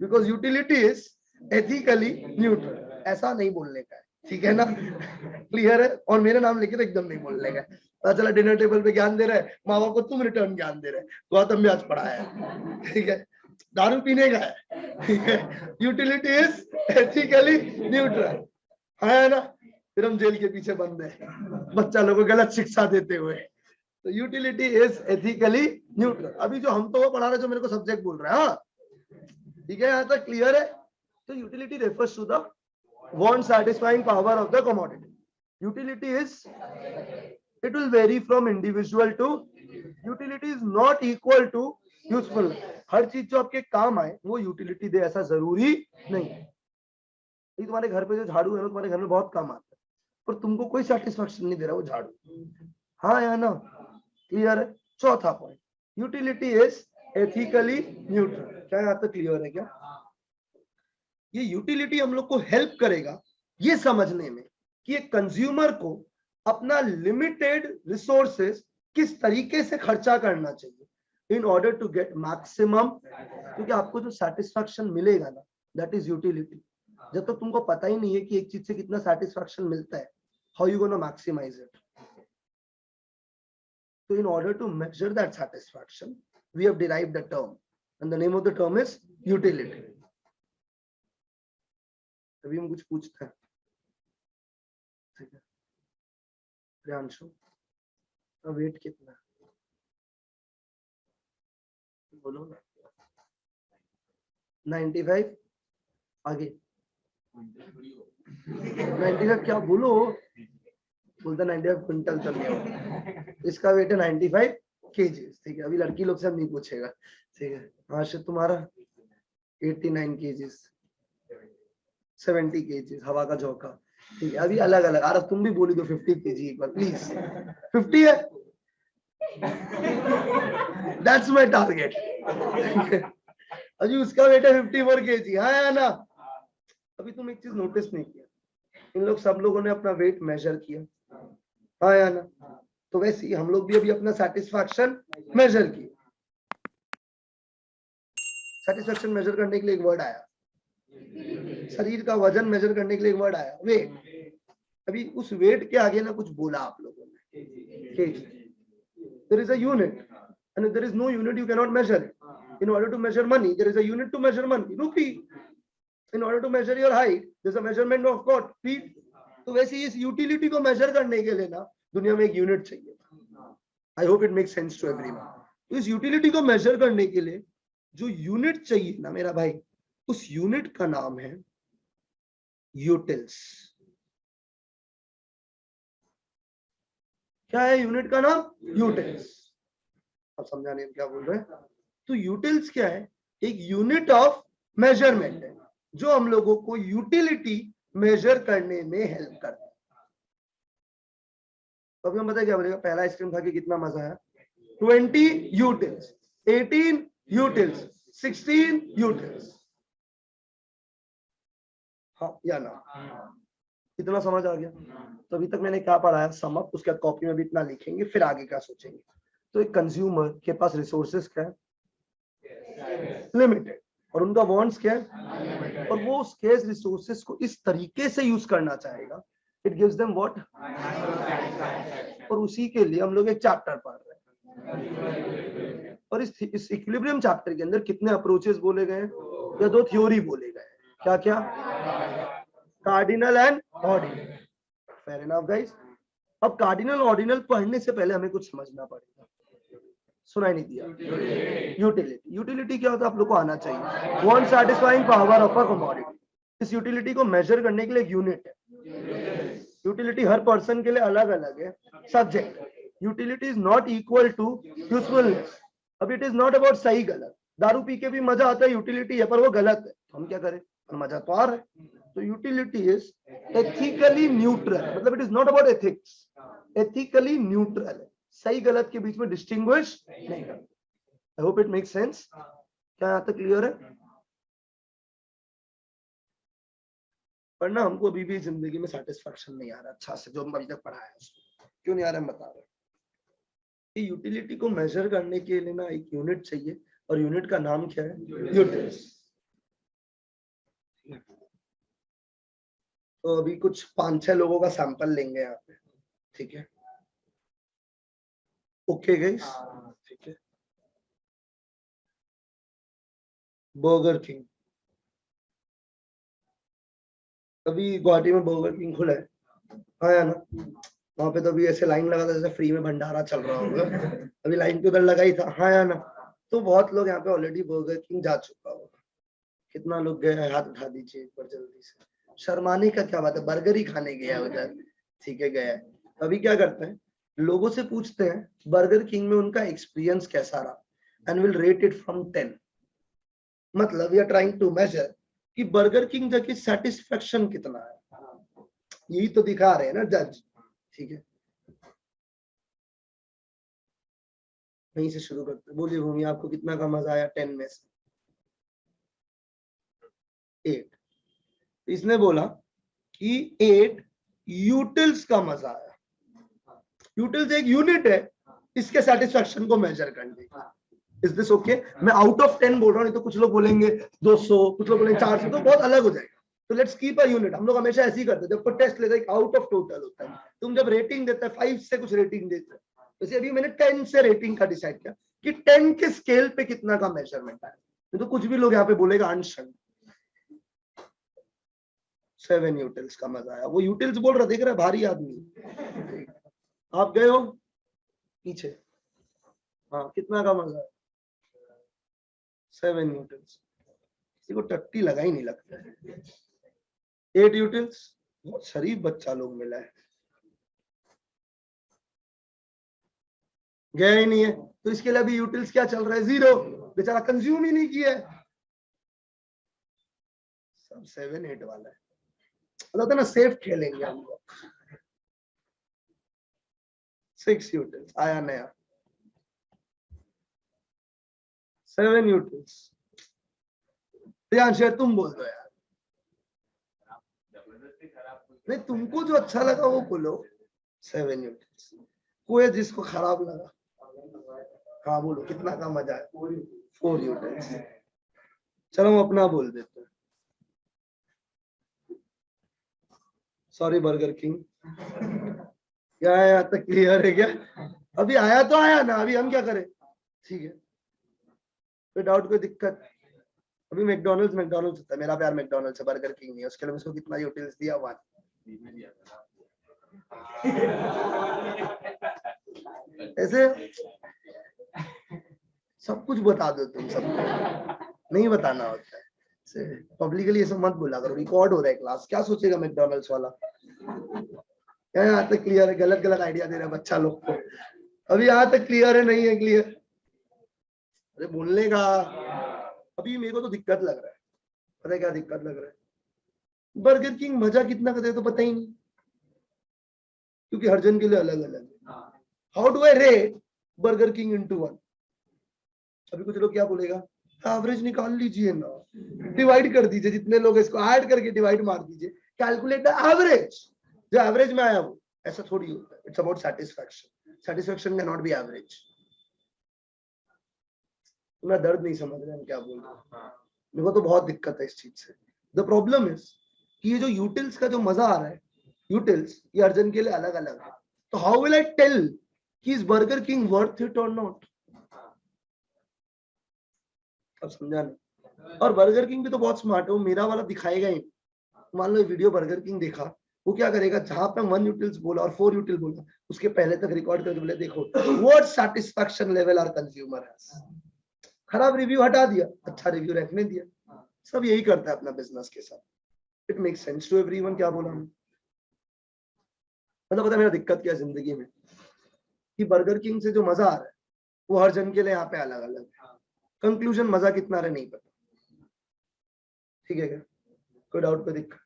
because utility is ethically neutral. ऐसा नहीं बोलने का है, ठीक है ना? क्लियर है? और मेरा नाम लेके तो एकदम नहीं बोलने का है। पता चला डिनर टेबल पे ज्ञान दे रहा है, माँ बाप को तुम रिटर्न ज्ञान दे रहे हैं, गौतम भी आज पढ़ाया है, ठीक है? दारू पीने का है, ठीक है? यूटिलिटी इज एथिकली न्यूट्रल, है ना? फिर हम जेल के पीछे बंद है बच्चा लोगों को गलत शिक्षा देते हुए। तो यूटिलिटी इज एथिकली न्यूट्रल। अभी जो हम तो वो पढ़ा रहे, जो मेरे को सब्जेक्ट बोल रहा है, हाँ ठीक है, यहाँ तक क्लियर है? तो utility refers to the want satisfying power of the commodity. Utility is, it will vary from individual to, utility is not equal to useful। हर चीज जो आपके काम आए वो यूटिलिटी दे ऐसा जरूरी नहीं है। तुम्हारे घर पे जो झाड़ू है ना, तुम्हारे घर में बहुत काम आता है, पर तुमको कोई सेटिस्फेक्शन नहीं दे रहा वो झाड़ू। हाँ या ना? क्लियर है? चौथा point, utility is ethically neutral. क्या यहाँ तक क्लियर है क्या? ये यूटिलिटी हम लोग को हेल्प करेगा ये समझने में कि एक कंज्यूमर को अपना लिमिटेड रिसोर्सेस किस तरीके से खर्चा करना चाहिए in order to get maximum. क्योंकि आपको जो सेटिस्फैक्शन मिलेगा ना, दैट इज यूटिलिटी। जब तक तुमको पता ही नहीं है कि एक चीज से कितना सेटिस्फैक्शन मिलता है, how you gonna maximize it? So in order to measure that satisfaction, we have derived a term, and the name of the term is utility. अभी हम कुछ पूछते हैं, ठीक है? प्रियांशु, वेट कितना बोलो ना? 95 आगे 95 क्या बोलो? बोलता 95 क्विंटल तक नहीं होगा। इसका वेट है 95 केजीज, ठीक है? अभी लड़की लोग से हम नहीं पूछेगा, ठीक है? आशित तुम्हारा 89 केजीज, 70 केजीज, हवा का झोंका, ठीक है? अभी अलग अलग। अरे तुम भी बोली दो 50 केजी एक बार प्लीज। 50 है, दैट्स माय टारगेट। अभी उसका वेट है 54 केजी, हाँ या ना? अभी तुम एक चीज नोटिस नहीं किया, इन लोग सब लोगों ने अपना वेट मेजर किया, हाँ या ना? तो वैसे ही हम लोग भी अभी अपना सेटिस्फैक्शन मेजर किया। सेटिस्फैक्शन मेजर करने के लिए एक वर्ड आया, शरीर का वजन मेजर करने के लिए एक वर्ड आया, वेट। अभी उस वेट के आगे ना कुछ बोला आप लोगों ने, KG. There is a unit, and if there is no unit, you cannot measure it. In order to measure money, there is a unit to measure money, rupee. In order to measure your height, there is a measurement of what? Feet. तो वैसे ही इस utility को measure करने के लिए ना दुनिया में एक यूनिट चाहिए। I hope it makes sense to everyone. तो इस यूटिलिटी को मेजर करने के लिए जो यूनिट चाहिए ना मेरा भाई, उस यूनिट का नाम है यूटिल्स। क्या है यूनिट का नाम? यूटिल्स। अब समझाने क्या बोल रहे हैं? तो यूटिल्स क्या है? एक यूनिट ऑफ मेजरमेंट है। जो हम लोगों को यूटिलिटी मेजर करने में हेल्प करता है। तो अभी हम बताए क्या बोलेगा, पहला आइसक्रीम खा के कितना मजा आया, 20 यूटिल्स, 18 यूटिल्स, 16 यूटिल्स, हाँ या ना, इतना समझ आ गया। तो अभी तक मैंने क्या पढ़ाया, सम अप, उसके बाद कॉपी में भी इतना लिखेंगे, फिर आगे क्या सोचेंगे। तो एक कंज्यूमर के पास रिसोर्सेज क्या है, लिमिटेड, और उनका वांट्स क्या है, और वो स्केर्स रिसोर्सेज को इस तरीके से यूज करना चाहेगा, इट गिव्स देम व्हाट, और उसी के लिए हम लोग एक चैप्टर पढ़ रहे हैं। और इस इक्विलिब्रियम चैप्टर के अंदर कितने अप्रोचेस बोले गए, या 2 थ्योरी बोले गए, क्या क्या, cardinal and ordinal. Fair enough guys. अब कार्डिनल ऑर्डिनल पढ़ने से पहले हमें कुछ समझना पड़ेगा, सुनाई नहीं दिया, यूटिलिटी। यूटिलिटी क्या होता है आप लोग को आना चाहिए, one satisfying power of a commodity. इस यूटिलिटी को मेजर करने के लिए एक यूनिट है। यूटिलिटी हर पर्सन के लिए अलग अलग है। Subject, utility is not equal to usefulness. अब इट इज नॉट अबाउट सही गलत, दारू पी के भी मजा आता है, यूटिलिटी है, पर वो गलत है, हम क्या करें, पर मजा तो आ रहा है। तो यूटिलिटी इज एथिकली न्यूट्रल, मतलब it is not about ethics, ethically neutral है, सही गलत के बीच में डिस्टिंग्विश नहीं करता। आई होप इट मेक सेंस। क्या यहाँ तक क्लियर है? पर ना हमको अभी भी जिंदगी में सेटिस्फैक्शन नहीं आ रहा अच्छा से, जो हम अभी तक पढ़ा है उसमें क्यों नहीं आ रहा हम बता रहे। यूटिलिटी को मेजर करने के लिए ना एक यूनिट चाहिए, और यूनिट का नाम क्या है, यूटिल्स। तो अभी कुछ 5-6 लोगों का सैंपल लेंगे यहाँ पे, ठीक है, ओके गाइस, ठीक है। बर्गर किंग, अभी गुवाहाटी में बर्गर किंग खुला है, हाँ या ना, वहां पे तो अभी ऐसे लाइन लगा था जैसे फ्री में भंडारा चल रहा होगा, अभी लाइन तो उधर लगा ही था, हाँ या ना। तो बहुत लोग यहाँ पे ऑलरेडी बर्गर किंग जा चुका होगा। कितना लोग गए हैं, हाथ उठा दीजिए एक बार जल्दी से। शर्माने का क्या बात है, बर्गर ही खाने गया उधर, ठीक है गया है। अभी क्या करते हैं, लोगों से पूछते हैं बर्गर किंग में उनका एक्सपीरियंस कैसा रहा, and will rate it from 10। मतलब we are trying to measure कि बर्गर किंग जाके सेटिस्फेक्शन कितना है, यही तो दिखा रहे हैं ना जज, ठीक है। वहीं से शुरू करते हैं, बोलिए भूमि आपको कितना का मजा आया 10 में से? 8। इसने बोला कि 8 यूटिल्स का मजा आया। यूटिल्स एक यूनिट है इसके सेटिस्फेक्शन को मेजर करने का। Is this okay? मैं आउट ऑफ 10 बोल रहा हूँ, नहीं तो कुछ लोग बोलेंगे 200, कुछ लोग बोलेंगे 400, तो बहुत अलग हो जाएगा। तो लेट्स कीप अ यूनिट। हम लोग हमेशा ऐसे ही करते हैं, जब कोई टेस्ट लेते हैं आउट ऑफ टोटल होता है। तुम जब रेटिंग देते हैं 5 से कुछ रेटिंग देते हैं, जैसे अभी मैंने 10 से रेटिंग का डिसाइड किया कि 10 के स्केल पे कितना का मेजरमेंट है। तो कुछ भी लोग यहाँ पे बोलेगा अंश। 7 यूटिल्स का मजा आया। वो यूटिल्स बोल रहा, देख रहा है भारी आदमी, आप गए हो पीछे, हाँ कितना का मजा है, 7 यूटिल्स। किसी को टट्टी लगा ही नहीं लगता है। 8 यूटिल्स, बहुत शरीफ बच्चा लोग मिला है, गया ही नहीं है। तो इसके लिए अभी यूटिल्स क्या चल रहा है, 0, बेचारा कंज्यूम ही नहीं किया है। सब 7-8 वाला है, मतलब ना सेफ खेलेंगे हम लोग। 6 यूटिल्स आया नया, 7 यूटिल्स। यार तुम बोल दो यार, नहीं तुमको जो अच्छा लगा वो बोलो। 7 यूटिल्स, कोई जिसको खराब लगा, हाँ बोलो कितना का मजा है। 4 यूटिल्स। चलो हम अपना बोल देते हैं, सॉरी बर्गर किंग। क्या है यहाँ तक क्लियर है क्या? अभी आया तो आया ना, अभी हम क्या करें, ठीक है, कोई डाउट कोई दिक्कत? अभी मैकडॉनल्ड्स होता है, मेरा प्यार मैकडॉनल्ड्स है, बर्गर किंग नहीं है। उसके लिए उसको कितना यूटिल्स दिया, 1। ऐसे सब कुछ बता दो तुम, सब नहीं बताना होता है पब्लिकली, ये सब मत बोला करो, रिकॉर्ड हो रहा है क्लास, क्या सोचेगा मैकडॉनल्ड्स वाला। क्या यहाँ तक क्लियर है? गलत गलत आइडिया दे रहा है बच्चा लोग को। अभी यहाँ तक क्लियर है, नहीं है क्लियर? अरे बोलने का, अभी मेरे को तो दिक्कत लग रहा है, पता है क्या दिक्कत लग रहा है? बर्गर किंग मजा कितना करते तो पता ही नहीं, क्योंकि हर जन के लिए अलग अलग है। How do I rate burger king into one? अभी कुछ लोग क्या बोलेगा, एवरेज निकाल लीजिए ना, डिवाइड कर दीजिए, जितने लोग इसको ऐड करके डिवाइड मार दीजिए, कैलकुलेट द एवरेज। जो एवरेज में आया वो ऐसा थोड़ी होता है। It's about satisfaction. Satisfaction can not be average. मैं दर्द नहीं समझ रहे हम क्या बोल रहे हैं। मेरे को तो बहुत दिक्कत है इस चीज से। द प्रॉब्लम इज कि ये जो यूटिल्स का जो मजा आ रहा है, यूटिल्स ये हर जन के लिए अलग अलग है। तो हाउ विल आई टेल कि is burger king worth it और नॉट? अब समझा नहीं। और बर्गर किंग भी तो बहुत स्मार्ट है, वो मेरा वाला दिखाएगा ही। मान लो वीडियो बर्गर किंग देखा, वो क्या करेगा, जहां पे 1 यूटिल्स बोला और 4 यूटिल बोला, उसके पहले तक रिकॉर्ड करके बोले देखो what satisfaction level are consumer has. खराब रिव्यू हटा दिया, अच्छा रिव्यू रखने दिया। सब यही करता है अपना बिजनेस के साथ। It makes sense to everyone. क्या बोला मैं? मतलब पता है मेरा दिक्कत क्या है जिंदगी में, कि बर्गर किंग से जो मजा आ रहा है वो हर जन के लिए यहाँ पे अलग अलग है। कंक्लूजन मजा कितना रहे नहीं पता। ठीक है क्या? कोई डाउट, कोई दिक्कत?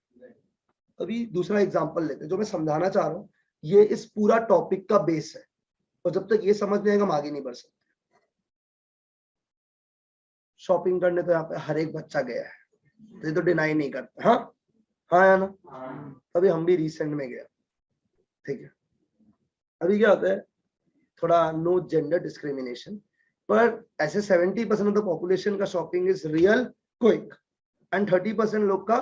अभी दूसरा एग्जांपल लेते हैं। जो मैं समझाना चाह रहा हूँ ये इस पूरा टॉपिक का बेस है, और जब तक ये समझ नहीं आएगा हम आगे नहीं बढ़ सकते। शॉपिंग करने तो यहाँ पे हर एक बच्चा गया है, तो ये तो डिनाई नहीं करता। हाँ हाँ या ना? अभी हम भी रिसेंट में गया। ठीक है, अभी क्या होता है, थोड़ा नो जेंडर डिस्क्रिमिनेशन, पर ऐसे 70% ऑफ द पॉपुलेशन का shopping is real quick and 30% लोग का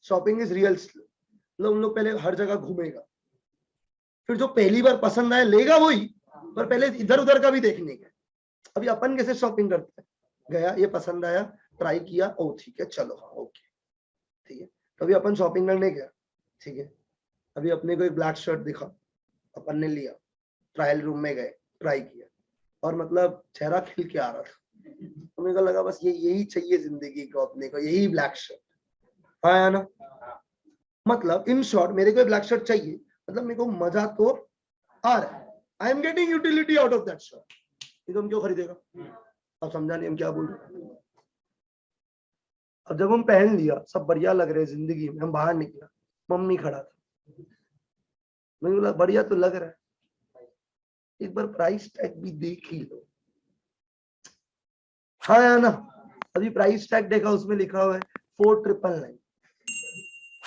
शॉपिंग इज रियल स्लो। मतलब उन लोग पहले हर जगह घूमेगा, फिर जो पहली बार पसंद आए लेगा वही, पर पहले इधर उधर का भी देखने का। अभी अपन कैसे शॉपिंग करते हैं, गया ये पसंद आया, ट्राई किया, ओ ठीक है चलो हाँ ओके ठीक है। कभी अपन शॉपिंग करने गया, ठीक है, अभी अपने को एक ब्लैक शर्ट दिखा, अपन ने लिया, ट्रायल रूम में गए, ट्राई किया, और मतलब चेहरा खिल के आ रहा था, तो मेरे को लगा बस ये यही चाहिए जिंदगी को अपने को, यही ब्लैक शर्ट। हाँ या ना? मतलब इन शॉर्ट मेरे को ब्लैक शर्ट चाहिए, मतलब मेरे को मजा तो आ रहा है, I am getting utility out of that shirt. ये तुम क्यों खरीदेगा? अब समझा नहीं हम क्या बोल रहे हैं। अब जब हम पहन लिया, सब बढ़िया लग रहे जिंदगी में, हम बाहर निकला, मम्मी खड़ा था, मैंने बोला बढ़िया तो लग रहा है, एक बार प्राइस टैग भी देख ही लो। हाँ या ना? अभी प्राइस टैग देखा, उसमें लिखा हुआ है 4999।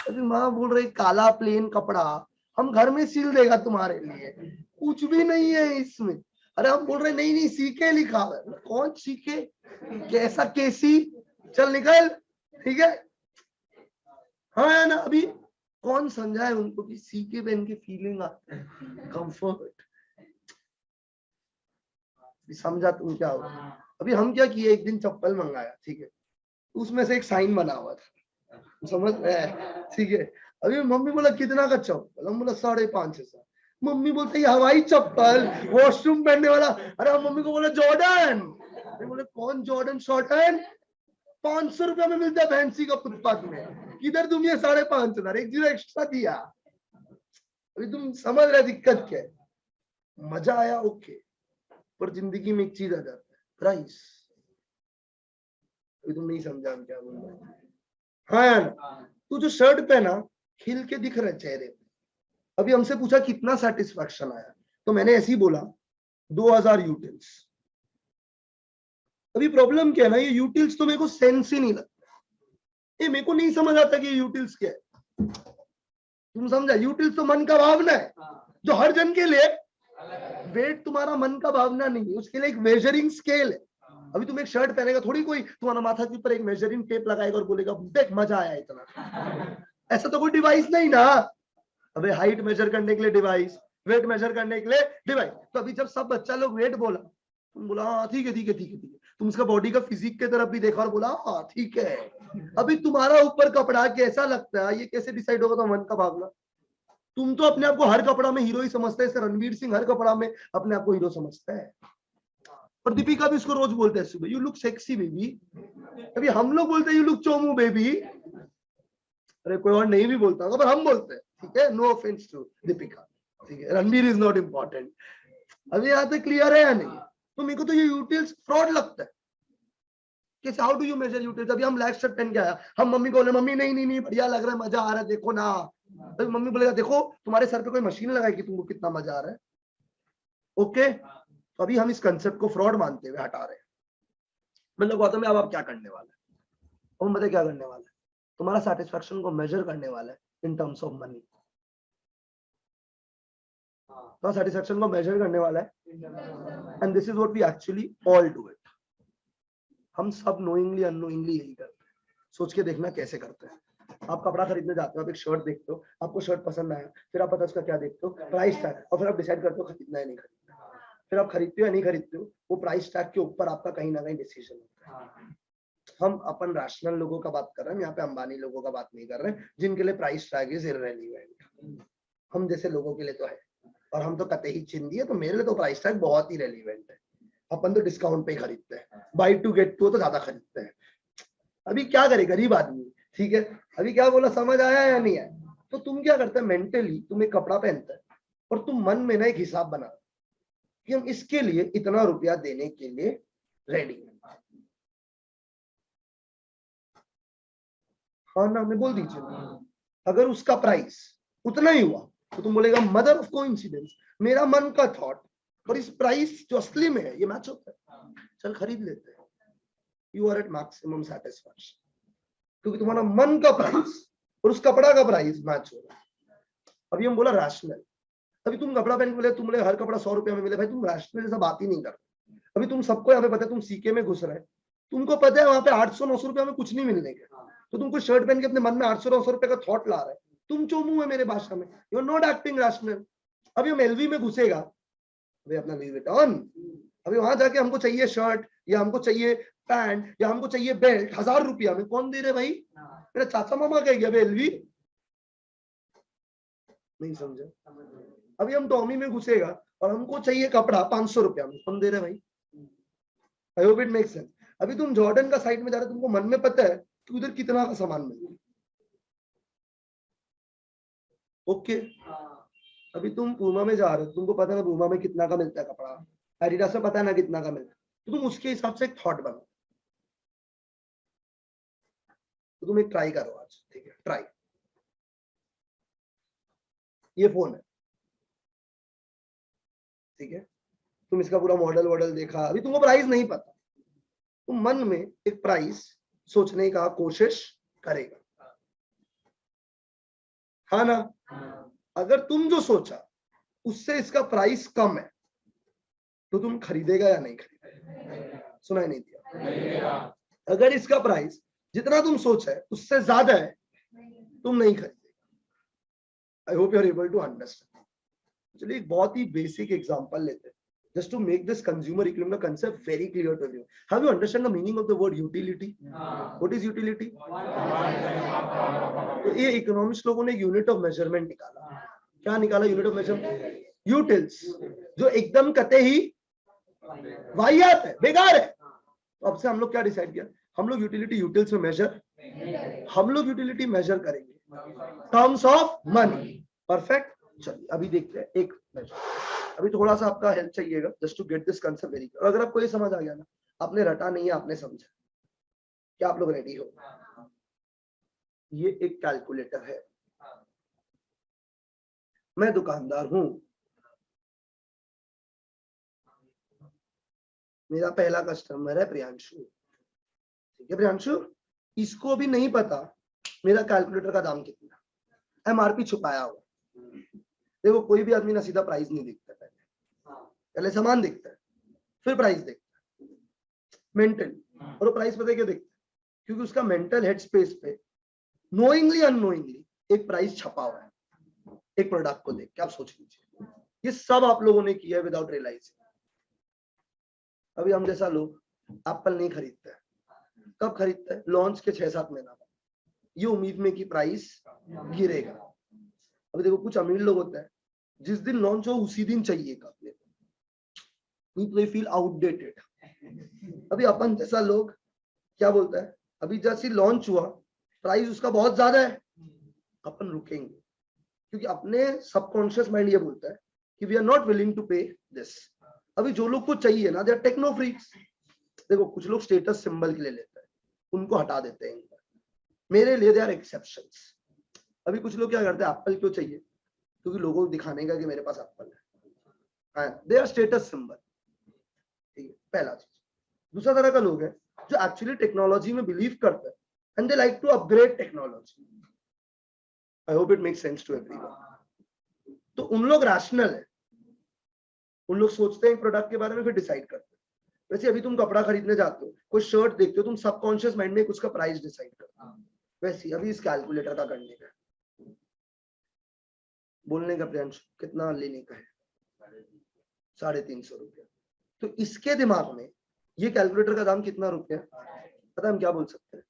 अभी माँ बोल रही काला प्लेन कपड़ा हम घर में सिल देगा तुम्हारे लिए, कुछ भी नहीं है इसमें। अरे हम बोल रहे नहीं नहीं सीके लिखा हुआ है। कौन सीके? कैसा केसी? चल निकल। ठीक है, हाँ या ना? अभी कौन समझाए उनको कि सीके पहन के फीलिंग आता है, कंफर्ट। समझा तुम क्या हो? अभी हम क्या किए, एक दिन चप्पल मंगाया, ठीक है, उसमें से एक साइन बना हुआ था, समझ में? ठीक है, अभी मम्मी बोला कितना का चप्पल, हम बोला 550। मम्मी बोलते ये हवाई चप्पल वॉशरूम पहनने वाला। अरे हम मम्मी को बोला जॉर्डन। बोले कौन जॉर्डन शॉर्टन? 500 रुपया में मिलता है फैंसी का फुटपाथ में, किधर तुम ये 550, एक जीरो एक्स्ट्रा दिया। अभी तुम समझ रहे दिक्कत क्या है? मजा आया ओके, पर जिंदगी में एक चीज आ जाता है, प्राइस। अभी तुम नहीं समझा हम क्या बोल रहे हैं। हाँ यार, तू जो शर्ट पहना खिल के दिख रहा है चेहरे पे। अभी हमसे पूछा कितना सेटिस्फैक्शन आया, तो मैंने ऐसे ही बोला 2000 यूटिल्स। अभी प्रॉब्लम क्या है ना, ये यूटिल्स तो मेरे को सेंस ही नहीं लगता, ये मेरे को नहीं समझ आता कि ये यूटिल्स क्या है। तुम समझा? यूटिल्स तो मन का भावना है, जो हर जन के लिए। वेट तुम्हारा मन का भावना नहीं है, उसके लिए एक मेजरिंग स्केल है। अभी तुम एक शर्ट पहनेगा, थोड़ी कोई तुम्हारा माथा के ऊपर एक मेजरिंग टेप लगाएगा और बोलेगा देख मजा आया इतना। ऐसा तो कोई डिवाइस नहीं ना। अबे हाइट मेजर करने के लिए डिवाइस, वेट मेजर करने के लिए डिवाइस। तो अभी जब सब बच्चा लोग वेट बोला, तुम बोला हाँ ठीक है ठीक है ठीक है ठीक है, तुम उसका बॉडी का फिजिक की तरफ भी देखा और बोला हाँ ठीक है। अभी तुम्हारा ऊपर कपड़ा कैसा लगता है ये कैसे डिसाइड होगा? तो मन का भावना। तुम तो अपने आप को हर कपड़ा में हीरो ही समझते हैं। रणवीर सिंह हर कपड़ा में अपने आप को हीरो समझता है, और दीपिका भी उसको रोज बोलते हैं सुबह यू लुक सेक्सी बेबी। अभी हम लोग बोलते हैं यू लुक चोमू बेबी। अरे कोई और नहीं भी बोलता होगा, पर हम बोलते हैं, ठीक है, नो ऑफेंस टू दीपिका, ठीक है, रणवीर इज नॉट इम्पोर्टेंट। अभी यहाँ तक क्लियर है या नहीं? तो मेरे को तो ये यूटिल्स फ्रॉड लगता है। कैसे, how do you measure utility? अभी हम ब्लैक शर्ट पहन के आया, हम मम्मी को बोले मम्मी नहीं नहीं नहीं बढ़िया लग रहा है, मजा आ रहा है, देखो ना। तो मम्मी बोलेगा देखो तुम्हारे सर पे कोई मशीन लगाई कि तुमको कितना मजा आ रहा है। ओके, तो अभी हम इस कंसेप्ट को फ्रॉड मानते हुए हटा रहे हैं। मतलब गौतम में अब आप क्या करने वाले हैं? हम बताए क्या करने वाले हैं? तुम्हारा सेटिस्फैक्शन को मेजर करने वाला है इन टर्म्स ऑफ मनी। तो सेटिस्फैक्शन को मेजर करने वाला है, and this is what we actually all do it. हम सब नोइंगली अननोइंगली यही करते हैं। सोच के देखना कैसे करते हैं। आप कपड़ा खरीदने जाते हो, आप एक शर्ट देखते हो, आपको शर्ट पसंद आया, फिर आप पता उसका क्या देखते हो, प्राइस टैग, और फिर आप डिसाइड करते हो खरीदना है नहीं खरीदना। फिर आप खरीदते हो या नहीं खरीदते हो, वो प्राइस टैग के ऊपर आपका कहीं ना कहीं डिसीजन होता है। हम अपन रैशनल लोगों का बात कर रहे हैं यहाँ पे, अंबानी लोगों का बात नहीं कर रहे हैं, जिनके लिए प्राइस टैग इज इररेलेवेंट। हम जैसे लोगों के लिए तो है, और हम तो कतई चिंदी है, तो मेरे लिए तो प्राइस टैग बहुत ही रेलिवेंट है। अपन तो डिस्काउंट पे ही खरीदते हैं, बाई टू गेट टू तो ज्यादा खरीदते हैं। अभी क्या करे गरीब आदमी, ठीक है। अभी क्या बोला, समझ आया या नहीं आया? तो तुम क्या करते हैं, मेंटली तुम एक कपड़ा पहनते है और तुम मन में ना एक हिसाब बना कि हम इसके लिए इतना रुपया देने के लिए रेडी हैं। हाँ ना, मैं बोल दीजिए, अगर उसका प्राइस उतना ही हुआ तो तुम बोलेगा मदर ऑफ कोइंसिडेंस, मेरा मन का थॉट और इस प्राइस जो असली में है ये मैच होता है, चल खरीद लेते हैं। You are at maximum satisfaction, क्योंकि तुम्हारा मन का प्राइस और उस कपड़ा का प्राइस मैच हो रहा है। अभी हम बोला रैशनल, अभी तुम कपड़ा पहन के बोले तुम बोले हर कपड़ा 100 रुपया में मिले, भाई तुम रैशनल जैसा बात ही नहीं कर। अभी तुम सबको यहाँ पे पता है, तुम सीके में घुस रहे, तुमको पता है वहां पे 800-900 रुपया में कुछ नहीं मिलने के, तो तुमको शर्ट पहन के अपने मन में 800-900 रुपए का थॉट ला रहा है, तुम चोमू है मेरे भाषा में, you are not acting rational. अभी हम एलवी में घुसेगा, अभी अपना लुई विटॉन, अभी वहां जाके हमको चाहिए शर्ट या हमको चाहिए पैंट या हमको चाहिए बेल्ट 1000 रुपया में, कौन दे रहे भाई? मेरा चाचा मामा कह गया एलवी, नहीं समझे? अभी हम टॉमी में घुसेगा और हमको चाहिए कपड़ा 500 रुपया में, कौन दे रहे भाई? आई होप इट मेक सेंस। अभी तुम जॉर्डन का साइट में जा रहे हो, तुमको मन में पता है कि उधर कितना का सामान मिलेगा। ओके, अभी तुम पूमा में जा रहे हो, तुमको पता है ना पूमा में कितना का मिलता है कपड़ा, एडिडास में पता है ना कितना का मिलता है, तो तुम उसके हिसाब से एक थॉट बनाओ। तो तुम एक ट्राई करो आज, ठीक है, ट्राई। ये फोन है, ठीक है, तुम इसका पूरा मॉडल देखा, अभी तुमको प्राइस नहीं पता, तुम मन में एक प्राइस सोचने का कोशिश करेगा, हाँ ना? अगर तुम जो सोचा उससे इसका प्राइस कम है तो तुम खरीदेगा या नहीं खरीदेगा? सुनाई नहीं दिया? अगर इसका प्राइस जितना तुम सोचा है उससे ज्यादा है, तुम नहीं खरीदेगा। I hope you are able to understand. चलिए एक बहुत ही बेसिक एग्जांपल लेते हैं, just to make this consumer economic concept very clear to you. Have you understand the meaning of the word utility? What is utility? तो ये economics लोगों ने unit of measurement निकाला। क्या निकाला यूनिट ऑफ मेजरमेंट? यूटिल्स, जो एकदम कते ही वाहियात है, बेकार है। तो अब से हम लोग क्या डिसाइड किया, हम लोग यूटिलिटी यूटिल्स में मेजर, हम लोग यूटिलिटी मेजर करेंगे टर्म्स ऑफ मनी। परफेक्ट। चलिए अभी देखते हैं एक मेजर। अभी थोड़ा सा आपका हेल्प चाहिएगा just to get this concept very clear. अगर आपको ये समझ आ गया ना, आपने रटा नहीं है, आपने समझा, क्या आप लोग रेडी हो? ये एक कैलकुलेटर है, मैं दुकानदार हूं, मेरा पहला कस्टमर है प्रियांशु, ठीक है प्रियांशु, इसको भी नहीं पता मेरा कैलकुलेटर का दाम कितना, एमआरपी छुपाया हुआ। देखो कोई भी आदमी ना सीधा प्राइस नहीं देखता, पहले सामान देखता है फिर प्राइस देखता है मेंटली, और वो प्राइस पता क्यों देखता है? क्योंकि उसका मेंटल हेड स्पेस पे नोइंगली अननोइंगली एक प्राइस छपा हुआ है एक प्रोडक्ट को देख के। आप सोच लीजिए ये सब आप लोगों ने किया है विदाउट रियलाइजिंग। अभी हम जैसा लोग एप्पल नहीं खरीदता है, कब खरीदता है? लॉन्च के 6-7 महीना बाद, ये उम्मीद में कि प्राइस गिरेगा। अभी देखो कुछ अमीर लोग होते हैं, जिस दिन लॉन्च हो उसी दिन चाहिएगा अपने को, नहीं तो दे फील आउटडेटेड। अभी अपन जैसा लोग क्या बोलता है, अभी जैसे लॉन्च हुआ प्राइस उसका बहुत ज्यादा है, अपन रुकेंगे, क्योंकि अपने सबकॉन्शियस माइंड ये बोलता है कि we are not willing to pay this. अभी जो लोग को चाहिए ना, दे आर टेक्नो फ्रीक्स। देखो कुछ लोग स्टेटस सिंबल के लिए लेते हैं, उनको हटा देते हैं। मेरे लिए दे आर एक्सेप्शंस। अभी कुछ लोग क्या करते हैं, एप्पल क्यों चाहिए, क्योंकि लोगों को दिखाने का कि मेरे पास एप्पल है, दे आर स्टेटस सिंबल। ठीक है, पहला चीज। दूसरा तरह का लोग है जो एक्चुअली टेक्नोलॉजी में बिलीव करते हैं and they like to upgrade technology. I hope it makes sense to everyone. तो उन लोग रैशनल है, उन लोग सोचते हैं प्रोडक्ट के बारे में फिर डिसाइड करते हैं। वैसे अभी तुम कपड़ा खरीदने जाते हो, कोई शर्ट देखते हो, तुम सबकॉन्शियस माइंड में उसका प्राइस डिसाइड करते हो। वैसे अभी इस कैलकुलेटर का करने का बोलने का प्रियांश कितना लेने का है, 350 रुपया। तो इसके दिमाग में ये कैलकुलेटर का दाम कितना रुपया, पता है हम क्या बोल सकते हैं,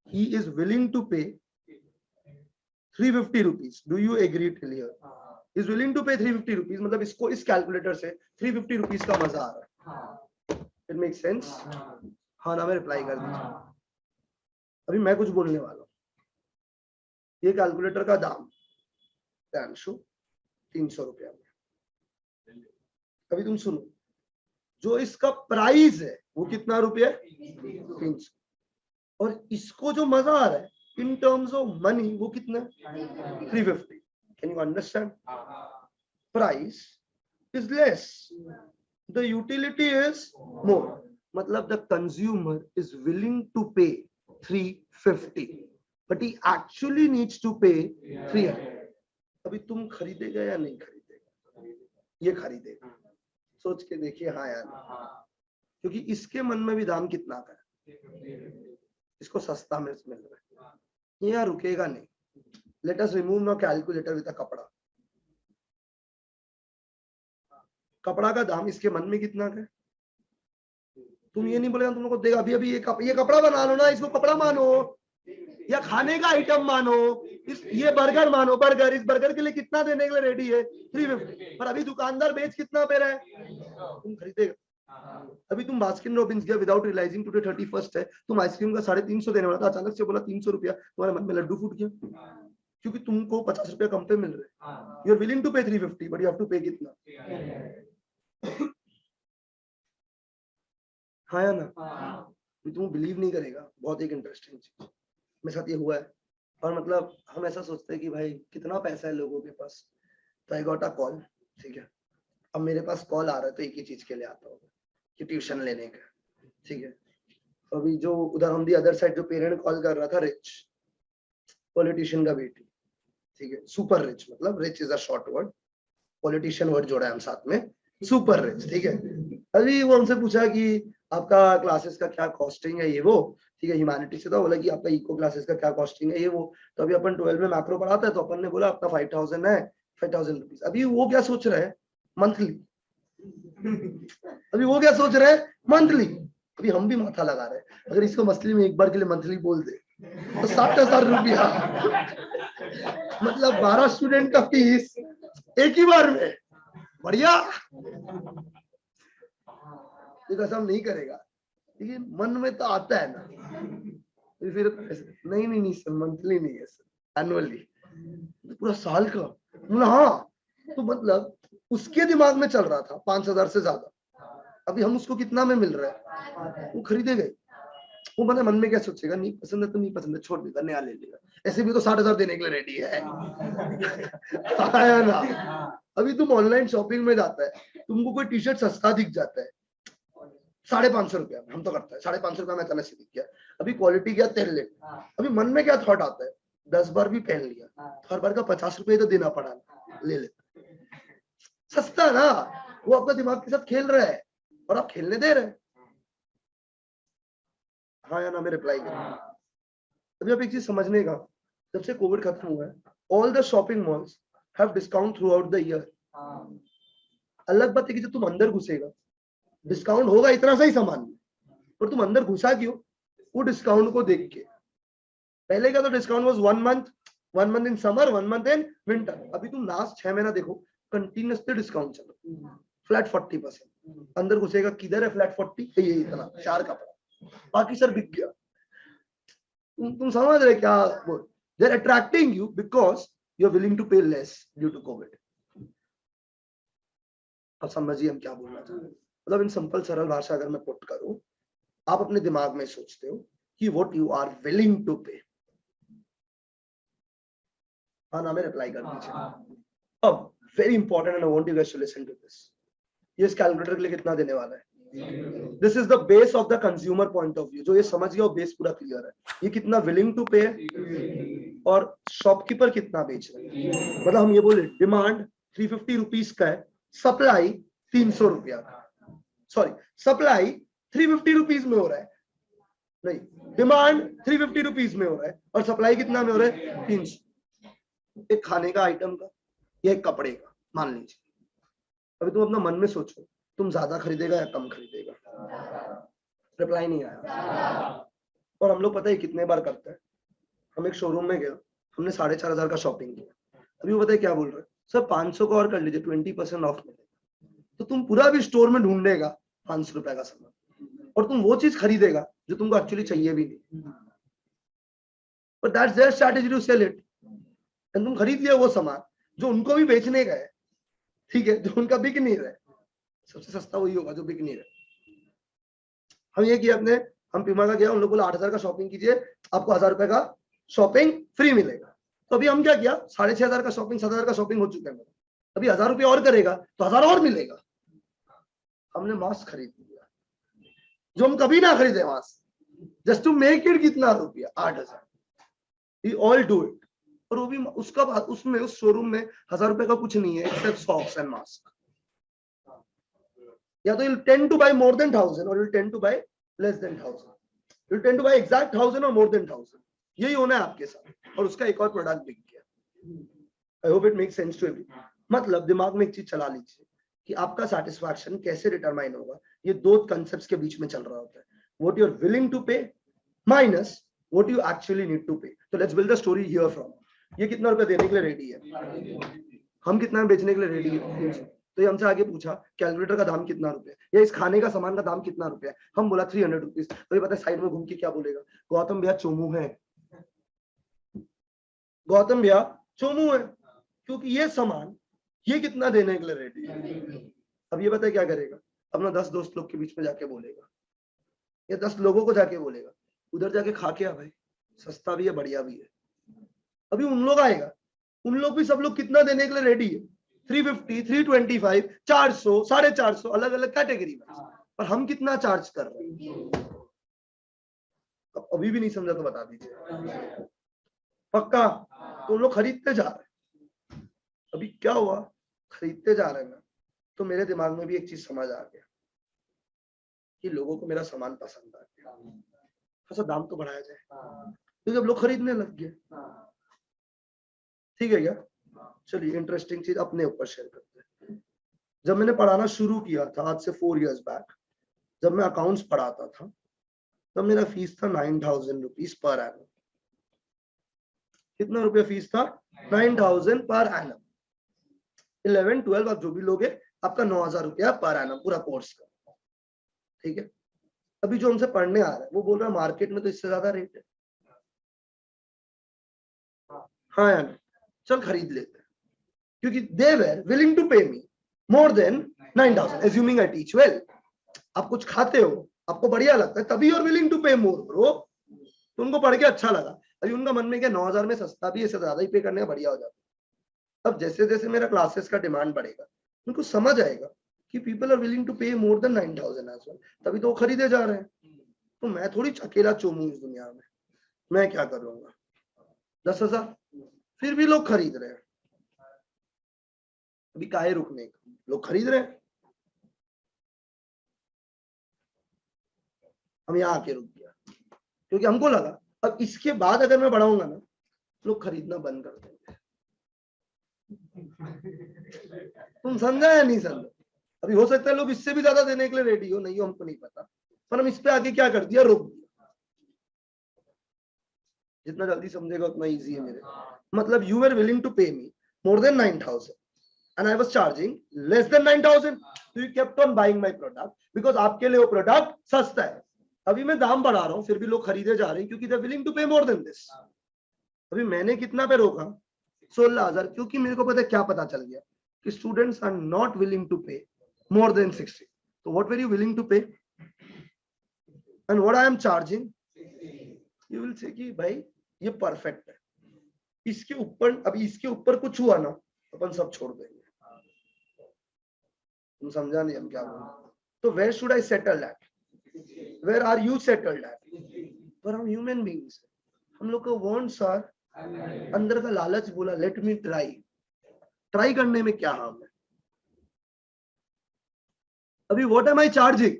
he is willing to pay 350 rupees. Do you agree till here? Is willing to pay 350 rupees, मतलब इसको इस कैलकुलेटर से 350 रुपीज का मजा आ रहा है। It make sense? हाँ ना, मैं रिप्लाई कर दीजिए। अभी मैं कुछ बोलने वाला हूँ। ये कैलकुलेटर का दाम 300 रुपया में। अभी तुम सुनो, जो इसका प्राइस है वो कितना रुपया, 300। और इसको जो मजा आ रहा है इन टर्म्स ऑफ मनी वो कितना, 350। Can you understand? Price is less, the utility is more, मतलब the consumer is willing to pay 350 but he actually needs to pay 300। अभी तुम खरीदेगा या नहीं खरीदेगा? ये खरीदेगा। सोच के देखिए हाँ यार, क्योंकि इसके मन में भी दाम कितना का है, इसको सस्ता में मिल रहा है, ये यार रुकेगा नहीं। Let us remove now calculator with a कपड़ा। कपड़ा का दाम इसके मन में कितना का है? तुम ये नहीं बोलेगा तुम लोग को देगा, अभी अभी ये कपड़ा बना लो ना, इसको कपड़ा मानो या खाने का आइटम मानो, ये बर्गर मानो, बर्गर, इस बर्गर के लिए कितना देने के लिए रेडी है, 350। पर अभी दुकानदार बेच कितना पे रहा है, तुम खरीदेगा? अभी तुम बास्किन रॉबिन्स गया विदाउट रियलाइजिंग टुडे 31st है, तुम आइसक्रीम का 350 देने वाला था, अचानक से बोला 300 रुपया, तुम्हारे मन में लड्डू फूट गया, क्योंकि तुमको 50 रुपया कम पे मिल रहे हैं। You are willing to pay 350 but you have to पे कितना? हाँ या ना? तुम बिलीव नहीं करेगा, बहुत एक इंटरेस्टिंग चीज मेरे साथ ये हुआ है। और मतलब हम ऐसा सोचते हैं कि भाई कितना पैसा है लोगों के पास, तो आई गॉट अ कॉल। ठीक है, अब मेरे पास कॉल आ रहा है तो एक ही चीज के लिए आता होगा कि ट्यूशन लेने का। ठीक है, अभी जो उधर ऑन दी अदर साइड जो पेरेंट कॉल कर रहा था, रिच पॉलिटिशियन का बेटी। ठीक है, सुपर रिच, मतलब rich is a short word, politician word जोड़ा है हम साथ में, सुपर रिच। ठीक है, अभी वो हमसे पूछा कि आपका क्लासेस का क्या कॉस्टिंग है, ये वो। ठीक है, ह्यूमैनिटी से था, बोला कि आपका इको क्लासेस का क्या कॉस्टिंग है, ये वो। तो अभी अपन 12 में मैक्रो पढ़ाता है, तो अपन ने बोला अपना 5000 है, 5000 रुपीज। अभी वो क्या सोच रहा है, मंथली। अभी वो क्या सोच रहा है, मंथली। अभी हम भी माथा लगा रहे हैं, अगर इसको मछली में एक बार के लिए मंथली बोल दे तो 60,000 रुपया, मतलब 12 स्टूडेंट का फीस एक ही बार में। बढ़िया, ऐसा नहीं करेगा, लेकिन मन में तो आता है ना, फिर नहीं नहीं नहीं सर, मंथली नहीं है सर, एनुअली, पूरा साल का। हाँ, तो मतलब उसके दिमाग में चल रहा था 5000 से ज्यादा। अभी हम उसको कितना में मिल रहा है, वो खरीदेगा। वो मतलब मन में क्या सोचेगा, नहीं पसंद है तो नहीं पसंद है, छोड़ देगा, नया ले लेगा, ऐसे भी तो 60,000 देने के लिए रेडी है। ना, अभी तुम ऑनलाइन शॉपिंग में जाता है, तुमको कोई टी शर्ट सस्ता दिख जाता है 550 रुपया, हम तो करता है 550 रुपया में अचानक से दिख गया, अभी क्वालिटी क्या तेल ले, अभी मन में क्या थॉट आता है, 10 बार भी पहन लिया, हर बार का 50 रुपये तो देना पड़ा, ले ले, सस्ता ना। वो आपका दिमाग के साथ खेल रहा है और आप खेलने दे रहे हैं। हाँ या ना में रिप्लाई करें। अभी आप एक चीज समझने का, जब से कोविड खत्म हुआ है, all the shopping malls have discount through out the year. अलग बात है कि जब तुम अंदर घुसेगा डिस्काउंट होगा इतना सही सामान में, पर तुम अंदर घुसा क्यों, वो डिस्काउंट को देख के। पहले का तो discount was 1 month in summer, 1 month in winter. अभी तुम लास्ट 6 महीना देखो, कंटिन्यूसली डिस्काउंट चल रहा है, फ्लैट 40%। अंदर घुसेगा, किधर है फ्लैट 40, ये इतना 4 कपड़ा, बाकी सर बिक गया। तुम समझ रहे क्या, they are attracting you because you are willing to pay less due to COVID. अब समझिए हम क्या बोलना चाह रहे हैं, मतलब इन सिंपल सरल भाषा अगर मैं पुट करूं, आप अपने दिमाग में सोचते हो कि what you are willing to pay. हाँ ना में रिप्लाई कर दीजिए। अब very important and I want you guys to listen to this. ये इस कैलकुलेटर के लिए कितना देने वाला है? This is the base of the consumer point of view. जो ये समझ गया वो बेस पूरा क्लियर है। ये कितना विलिंग टू पे है और शॉपकीपर कितना बेच रहा है। मतलब हम ये बोले डिमांड 350 रुपीज का है, सप्लाई 300 रुपया का। सॉरी, सप्लाई 350 रुपीज में हो रहा है, नहीं, डिमांड 350 रुपीज में हो रहा है और सप्लाई कितना में हो रहा है? 300। एक खाने का आइटम का या एक कपड़े का मान लीजिए। अभी तुम अपना मन में सोचो, तुम ज्यादा खरीदेगा या कम खरीदेगा? रिप्लाई नहीं आया। और हम लोग पता है कितने बार करते हैं। हम एक शोरूम में गए, हमने 4,500 का शॉपिंग किया। अभी वो पता है क्या बोल रहे हैं? सर 500 का और कर लीजिए, 20% ऑफ मिलेगा। तो तुम पूरा भी स्टोर में ढूंढ लेगा 500 रुपए का सामान और तुम वो चीज खरीदेगा जो तुमको एक्चुअली चाहिए भी नहीं। But that's their strategy to sell it. एंड तुम खरीद लिया वो सामान जो उनको भी बेचने का है, ठीक है, जो उनका बिक नहीं रहा है। सबसे सस्ता वही होगा जो बिक नहीं रहा। हम ये किया अपने, हम पीमा का गया, उन लोग बोला 8,000 का शॉपिंग कीजिए, आपको 1,000 रुपए का शॉपिंग फ्री मिलेगा। तो अभी हम क्या किया, 6,500 का शॉपिंग, 7,000 का शॉपिंग हो चुका है मेरा। अभी 1,000 रुपये और करेगा तो 1,000 और मिलेगा। हमने मास्क खरीद लिया जो हम कभी ना खरीदे, mask just to make it. कितना रुपया? 8,000। We all do it. और वो भी उसका बाद उसमें उस शोरूम में 1,000 रुपए का कुछ नहीं है एक्सेप्ट सॉक्स एंड मास्क। या तो you'll tend to buy more than 1,000 or you'll tend to buy less than 1,000. You'll tend to buy exact 1,000 or more than 1,000. यही होना है आपके साथ। और उसका एक और प्रोडक्ट बिक गया। I hope it makes sense to everyone. मतलब दिमाग में एक चीज चला लीजिए कि आपका सेटिस्फैक्शन कैसे डिटरमाइन होगा। ये दो कंसेप्ट्स के बीच में चल रहा होता है, what you are willing to pay minus what you actually need to pay. So let's build the story here from. ये कितना रुपया देने के लिए रेडी है, हम कितना बेचने के लिए रेडी है। तो ये हमसे आगे पूछा कैलकुलेटर का दाम कितना रुपया या इस खाने का सामान का दाम कितना रुपया है। हम बोला 300 रुपीज। तो ये पता है साइड में घूम के क्या बोलेगा? गौतम भैया चोमू है, गौतम भैया चोमू है, क्योंकि ये सामान ये कितना देने के लिए रेडी है। अब ये पता है क्या करेगा? अपना 10 दोस्त लोग के बीच में जाके बोलेगा या 10 लोगों को जाके बोलेगा, उधर जाके खा के आ भाई, सस्ता भी है बढ़िया भी है। अभी उन लोग आएगा, उन लोग भी सब लोग कितना देने के लिए रेडी है? 350, 325, 400, 450, अलग अलग कैटेगरी में। पर हम कितना चार्ज कर रहे हैं? अब अभी भी नहीं समझा तो बता दीजिए। पक्का? तो लोग खरीदते जा रहे हैं। अभी क्या हुआ, खरीदते जा रहे हैं ना, तो मेरे दिमाग में भी एक चीज समझ आ गया कि लोगों को मेरा सामान पसंद आ गया, तो दाम तो बढ़ाया जाए, क्योंकि अब लोग खरीदने लग गए। ठीक है क्या? चलिए इंटरेस्टिंग चीज अपने ऊपर शेयर करते हैं। जब मैंने पढ़ाना शुरू किया था आज से 4 इयर्स बैक, जब मैं अकाउंट्स पढ़ाता था, तब मेरा फीस था 9,000 रुपीज पर एनम। कितना रुपया फीस था? 9,000 पर एनम। 11, 12 आप जो भी लोगे, आपका 9,000 रुपया पर एनम पूरा कोर्स का। ठीक है? अभी जो हमसे पढ़ने आ रहा है वो बोल रहा है मार्केट में तो इससे ज्यादा रेट है। हाँ यार, चल खरीद लेते हैं, क्योंकि दे वर willing to pay me more than 9,000, assuming I teach well. आप कुछ खाते हो, आपको बढ़िया लगता है, तभी और willing to pay more bro. तो उनको पढ़ के अच्छा लगा। अभी उनका मन में क्या, 9,000 में सस्ता भी है, इससे ज्यादा ही पे करने का बढ़िया हो जाता। अब जैसे जैसे मेरा क्लासेस का डिमांड बढ़ेगा, उनको समझ आएगा कि people are willing to pay more than 9,000 as well, तभी तो वो खरीदे जा रहे हैं। तो मैं थोड़ी अकेला चोमू इस दुनिया में, मैं क्या कर लूंगा? 10,000 फिर भी लोग खरीद रहे हैं। अभी काहे रुकने का, लोग खरीद रहे हैं। हम यहाँ आके रुक गया क्योंकि हमको लगा अब इसके बाद अगर मैं बढ़ाऊंगा ना, लोग खरीदना बंद कर देंगे। तुम समझा या नहीं समझा? अभी हो सकता है लोग इससे भी ज्यादा देने के लिए रेडी हो, नहीं हो हमको नहीं पता, पर हम इस पे आके क्या कर दिया, रोक दिया। जितना जल्दी समझेगा उतना इजी है मेरे। मतलब you are willing to pay me more than 9,000 and I was charging less than 9,000, so you kept on buying my product because आपके लिए वो प्रोडक्ट सस्ता है। अभी मैं दाम बढ़ा रहा हूँ फिर भी लोग खरीदे जा रहे हैं क्योंकि they're willing to pay more than this। अभी मैंने कितना पे रोका? 16,000, क्योंकि मेरे को पता है क्या पता चल गया कि students are not willing to pay more than 60। तो what were you willing to pay and what I am charging? You will say कि भाई ये परफेक्ट है, इसके ऊपर अभी इसके ऊपर कुछ हुआ ना अपन सब छोड़ देंगे। तुम समझा नहीं हम क्या बोल रहे? तो where should I settle that? Where are you settled at? पर हम ह्यूमन बीइंग्स, हम लोग का वांट्स आर, अंदर का लालच बोला लेट मी ट्राई करने में क्या हार्म है? अभी व्हाट एम आई चार्जिंग?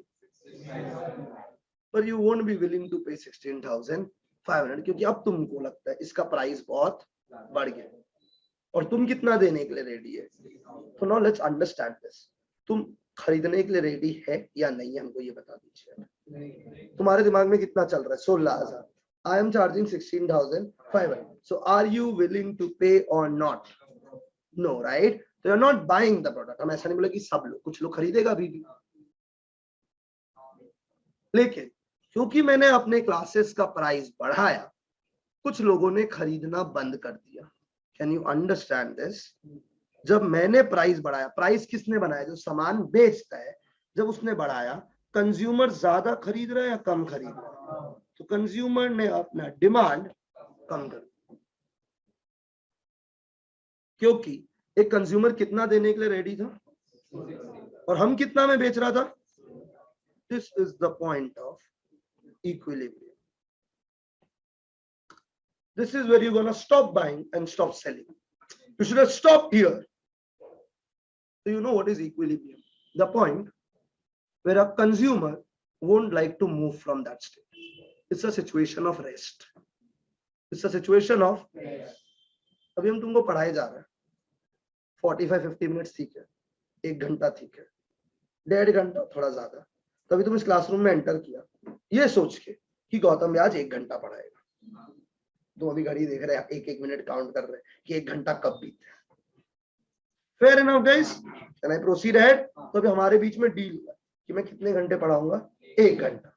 पर you won't be willing to pay 16,500 क्योंकि अब तुमको लगता है इसका प्राइस बहुत बढ़ गया और तुम कितना देने के लिए रेडी है? तो नाउ लेट्स अंडरस्टैंड दिस। तुम खरीदने के लिए रेडी है या नहीं, हमको ये बता दीजिए। तुम्हारे दिमाग में कितना चल रहा है? 16,000। I am charging 16,500, so are you willing to pay और नॉट? No, right? तो you are not buying the product. हम ऐसा नहीं बोले कि सब लोग, कुछ लोग खरीदेगा अभी भी, लेकिन क्योंकि मैंने अपने क्लासेस का प्राइस बढ़ाया, कुछ लोगों ने खरीदना बंद कर दिया। Can you understand this? जब मैंने प्राइस बढ़ाया, प्राइस किसने बनाया? जो सामान बेचता है। जब उसने बढ़ाया, कंज्यूमर ज्यादा खरीद रहा है या कम खरीद रहा है? तो कंज्यूमर ने अपना डिमांड कम कर दिया, क्योंकि एक कंज्यूमर कितना देने के लिए रेडी था और हम कितना में बेच रहा था। This is the point of equilibrium. This is where you're gonna stop buying and stop selling. You should have stopped here. So you know what is equilibrium? The point where a consumer won't like to move from that state. It's a situation of rest. It's a situation of rest. अभी हम तुमको पढ़ाए जा रहे हैं, 45-50 minutes ठीक है, 1 घंटा ठीक है, 1.5 घंटा थोड़ा ज्यादा। तभी तुम इस क्लासरूम में एंटर किया ये सोच के कि गौतम आज 1 घंटा पढ़ाएगा। तुम अभी घड़ी देख रहे हैं, 1-1 मिनट काउंट कर रहे हैं कि 1 घंटा कब बीते। Fair enough guys? Can I proceed ahead? तो अभी हमारे बीच में डील हुआ कि मैं कितने घंटे पढ़ाऊंगा? 1 घंटा।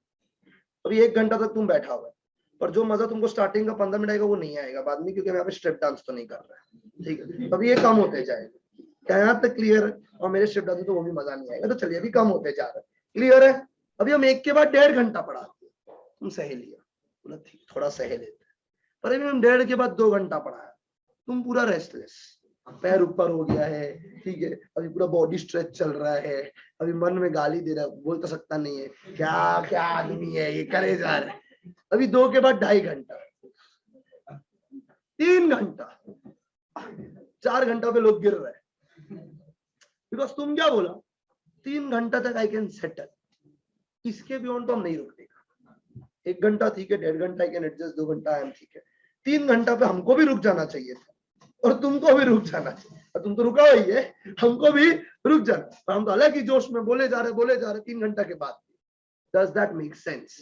अभी 1 घंटा तक तुम बैठा हुआ है, पर जो मजा तुमको स्टार्टिंग का 15 मिनट आएगा वो नहीं आएगा बाद में, क्योंकि हम यहाँ पे स्टेप डांस तो नहीं कर रहे हैं, ठीक है? अभी ये कम होते जाएगा। क्या यहाँ तक क्लियर है? और मेरे स्टेप डांस तो वो भी मजा नहीं आएगा, तो चलिए अभी कम होते जा रहा है। क्लियर है? अभी हम 1 के बाद 1.5 घंटा पढ़ाते हैं। तुम सह लिया, बोला ठीक थोड़ा सह लेते हैं। पर अभी हम 1.5 के बाद 2 घंटा पढ़ाया, तुम पूरा रेस्टलेस, पैर ऊपर हो गया है, ठीक है? अभी पूरा बॉडी स्ट्रेच चल रहा है, अभी मन में गाली दे रहा है, बोल तो सकता नहीं है, क्या क्या आदमी है ये, करे जा रहा है। अभी 2 के बाद 2.5 घंटा, 3 घंटा, 4 घंटा पे लोग गिर रहे हैं। बिकॉज तुम क्या बोला? 3 घंटा तक आई कैन सेटल, इसके बियॉन्ड तो हम नहीं रुकने का। 1 घंटा ठीक है, 1.5 घंटा आई कैन एडजस्ट, 2 घंटा आई ठीक है, 3 घंटा पे हमको भी रुक जाना चाहिए था और तुमको भी रुक जाना चाहिए। और तुम तो रुका हुई है, हमको भी रुक जाना। हम तो अलग ही जोश में बोले जा रहे 3 घंटा के बाद। Does that make sense?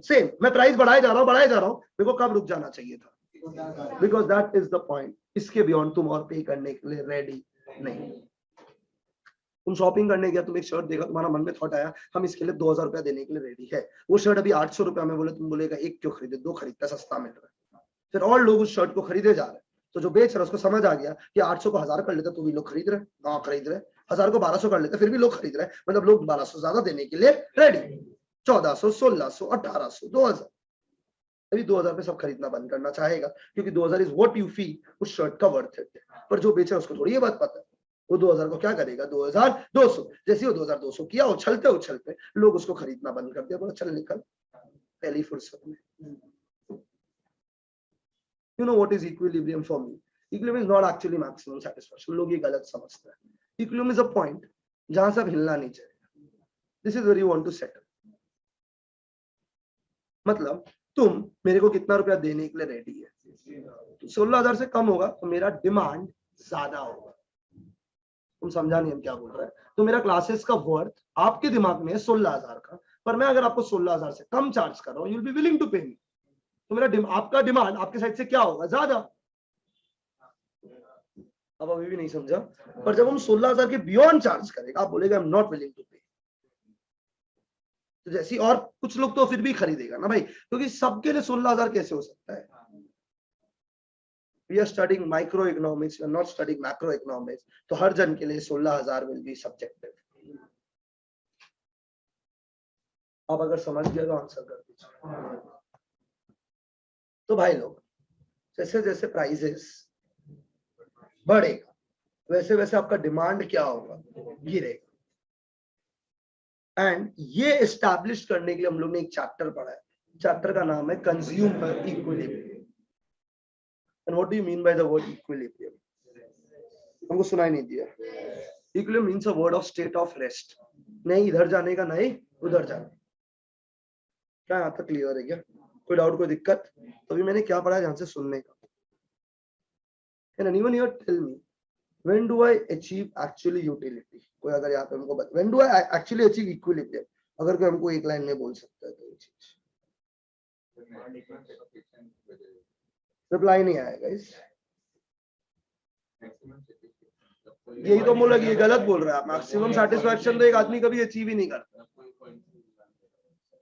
Same, मैं प्राइस बढ़ाए जा रहा हूँ, मेरे को कब रुक जाना चाहिए था? Because that is the point. इसके बियॉन्ड तुम और पे करने के लिए रेडी नहीं। तुम शॉपिंग करने गया, तुम एक शर्ट देखा, तुम्हारा मन में थॉट आया हम इसके लिए 2,000 रुपया देने के लिए रेडी है। वो शर्ट अभी 800 रुपया में बोले, तुम बोलेगा 1 क्यों खरीदे, 2 खरीदता सस्ता मिल रहा है। फिर और लोग उस शर्ट को खरीदे जा रहे हैं, तो जो बेच रहा है उसको समझ आ गया कि 800 को 1000 कर लेते तो भी लोग खरीद रहे, हाँ खरीद रहे। 1000 को 1200 कर लेते फिर भी लोग खरीद रहे, मतलब लोग 1200 ज्यादा देने के लिए रेडी। 1400, 1600, 1800, 2000। अभी 2000 पे सब खरीदना बंद करना चाहेगा, क्योंकि 2000 इज व्हाट यू फील उस शर्ट का वर्थ है। पर जो बेचा उसको थोड़ी ये बात पता है, वो 2000 को क्या करेगा? 2200। जैसे वो 2200 किया, उछलते उछलते लोग उसको खरीदना बंद कर दिया, बोला चल निकल पहली फुर्सत में। You know what is equilibrium for me? Equilibrium is not actually maximum satisfaction. लोग ये गलत समझते हैं। Equilibrium is a point जहां से अब हिलना नहीं चाहिए। This is where you want to settle. मतलब तुम मेरे को कितना रुपया देने के लिए रेडी है? 16,000 से कम होगा तो मेरा डिमांड ज्यादा होगा। तुम समझा नहीं हम क्या बोल रहे हैं? तो मेरा क्लासेस का वर्थ आपके दिमाग में है 16,000 का, पर मैं अगर आपको 16,000 से कम चार्ज कर रहा हूँ, you will be willing to pay me. तो मेरा आपका डिमांड आपके साइड से क्या होगा? ज्यादा। अब अभी भी नहीं समझा? पर जब हम 16,000 के बियॉन्ड चार्ज करेगा, आप बोलेगा I am not willing to pay. तो जैसी और कुछ लोग तो फिर भी खरीदेगा ना भाई, क्योंकि सबके लिए 16,000 कैसे हो सकता है? We are studying microeconomics, we are not studying macroeconomics. तो हर जन के लिए 16,000 will be subjective. अब अगर समझ गया तो आंसर कर दीजिए। तो भाई लोग जैसे जैसे प्राइसेस बढ़ेगा वैसे वैसे आपका डिमांड क्या होगा, गिरेगा। एंड ये एस्टैब्लिश करने के लिए हम लोग ने एक चैप्टर पढ़ा है, चैप्टर का नाम है consumer equilibrium. And what do you mean by the word equilibrium? हमको सुनाई नहीं दिया। Equilibrium means a word of state of rest, नहीं इधर जाने का नहीं उधर जाने। क्या यहाँ तक क्लियर है क्या? कोई डाउट, कोई दिक्कत? तो अभी मैंने क्या पढ़ा है ध्यान से सुनने का। Can anyone here tell me when do I achieve actually utility? कोई अगर यहाँ पे हमको when do I actually achieve equilibrium? अगर कोई हमको एक लाइन में बोल सकता है तो ये चीज। रिप्लाई नहीं आएगा इस, यही तो बोला कि ये गलत बोल रहा है। मैक्सिमम सेटिस्फैक्शन तो एक आदमी कभी अचीव ही नहीं करता।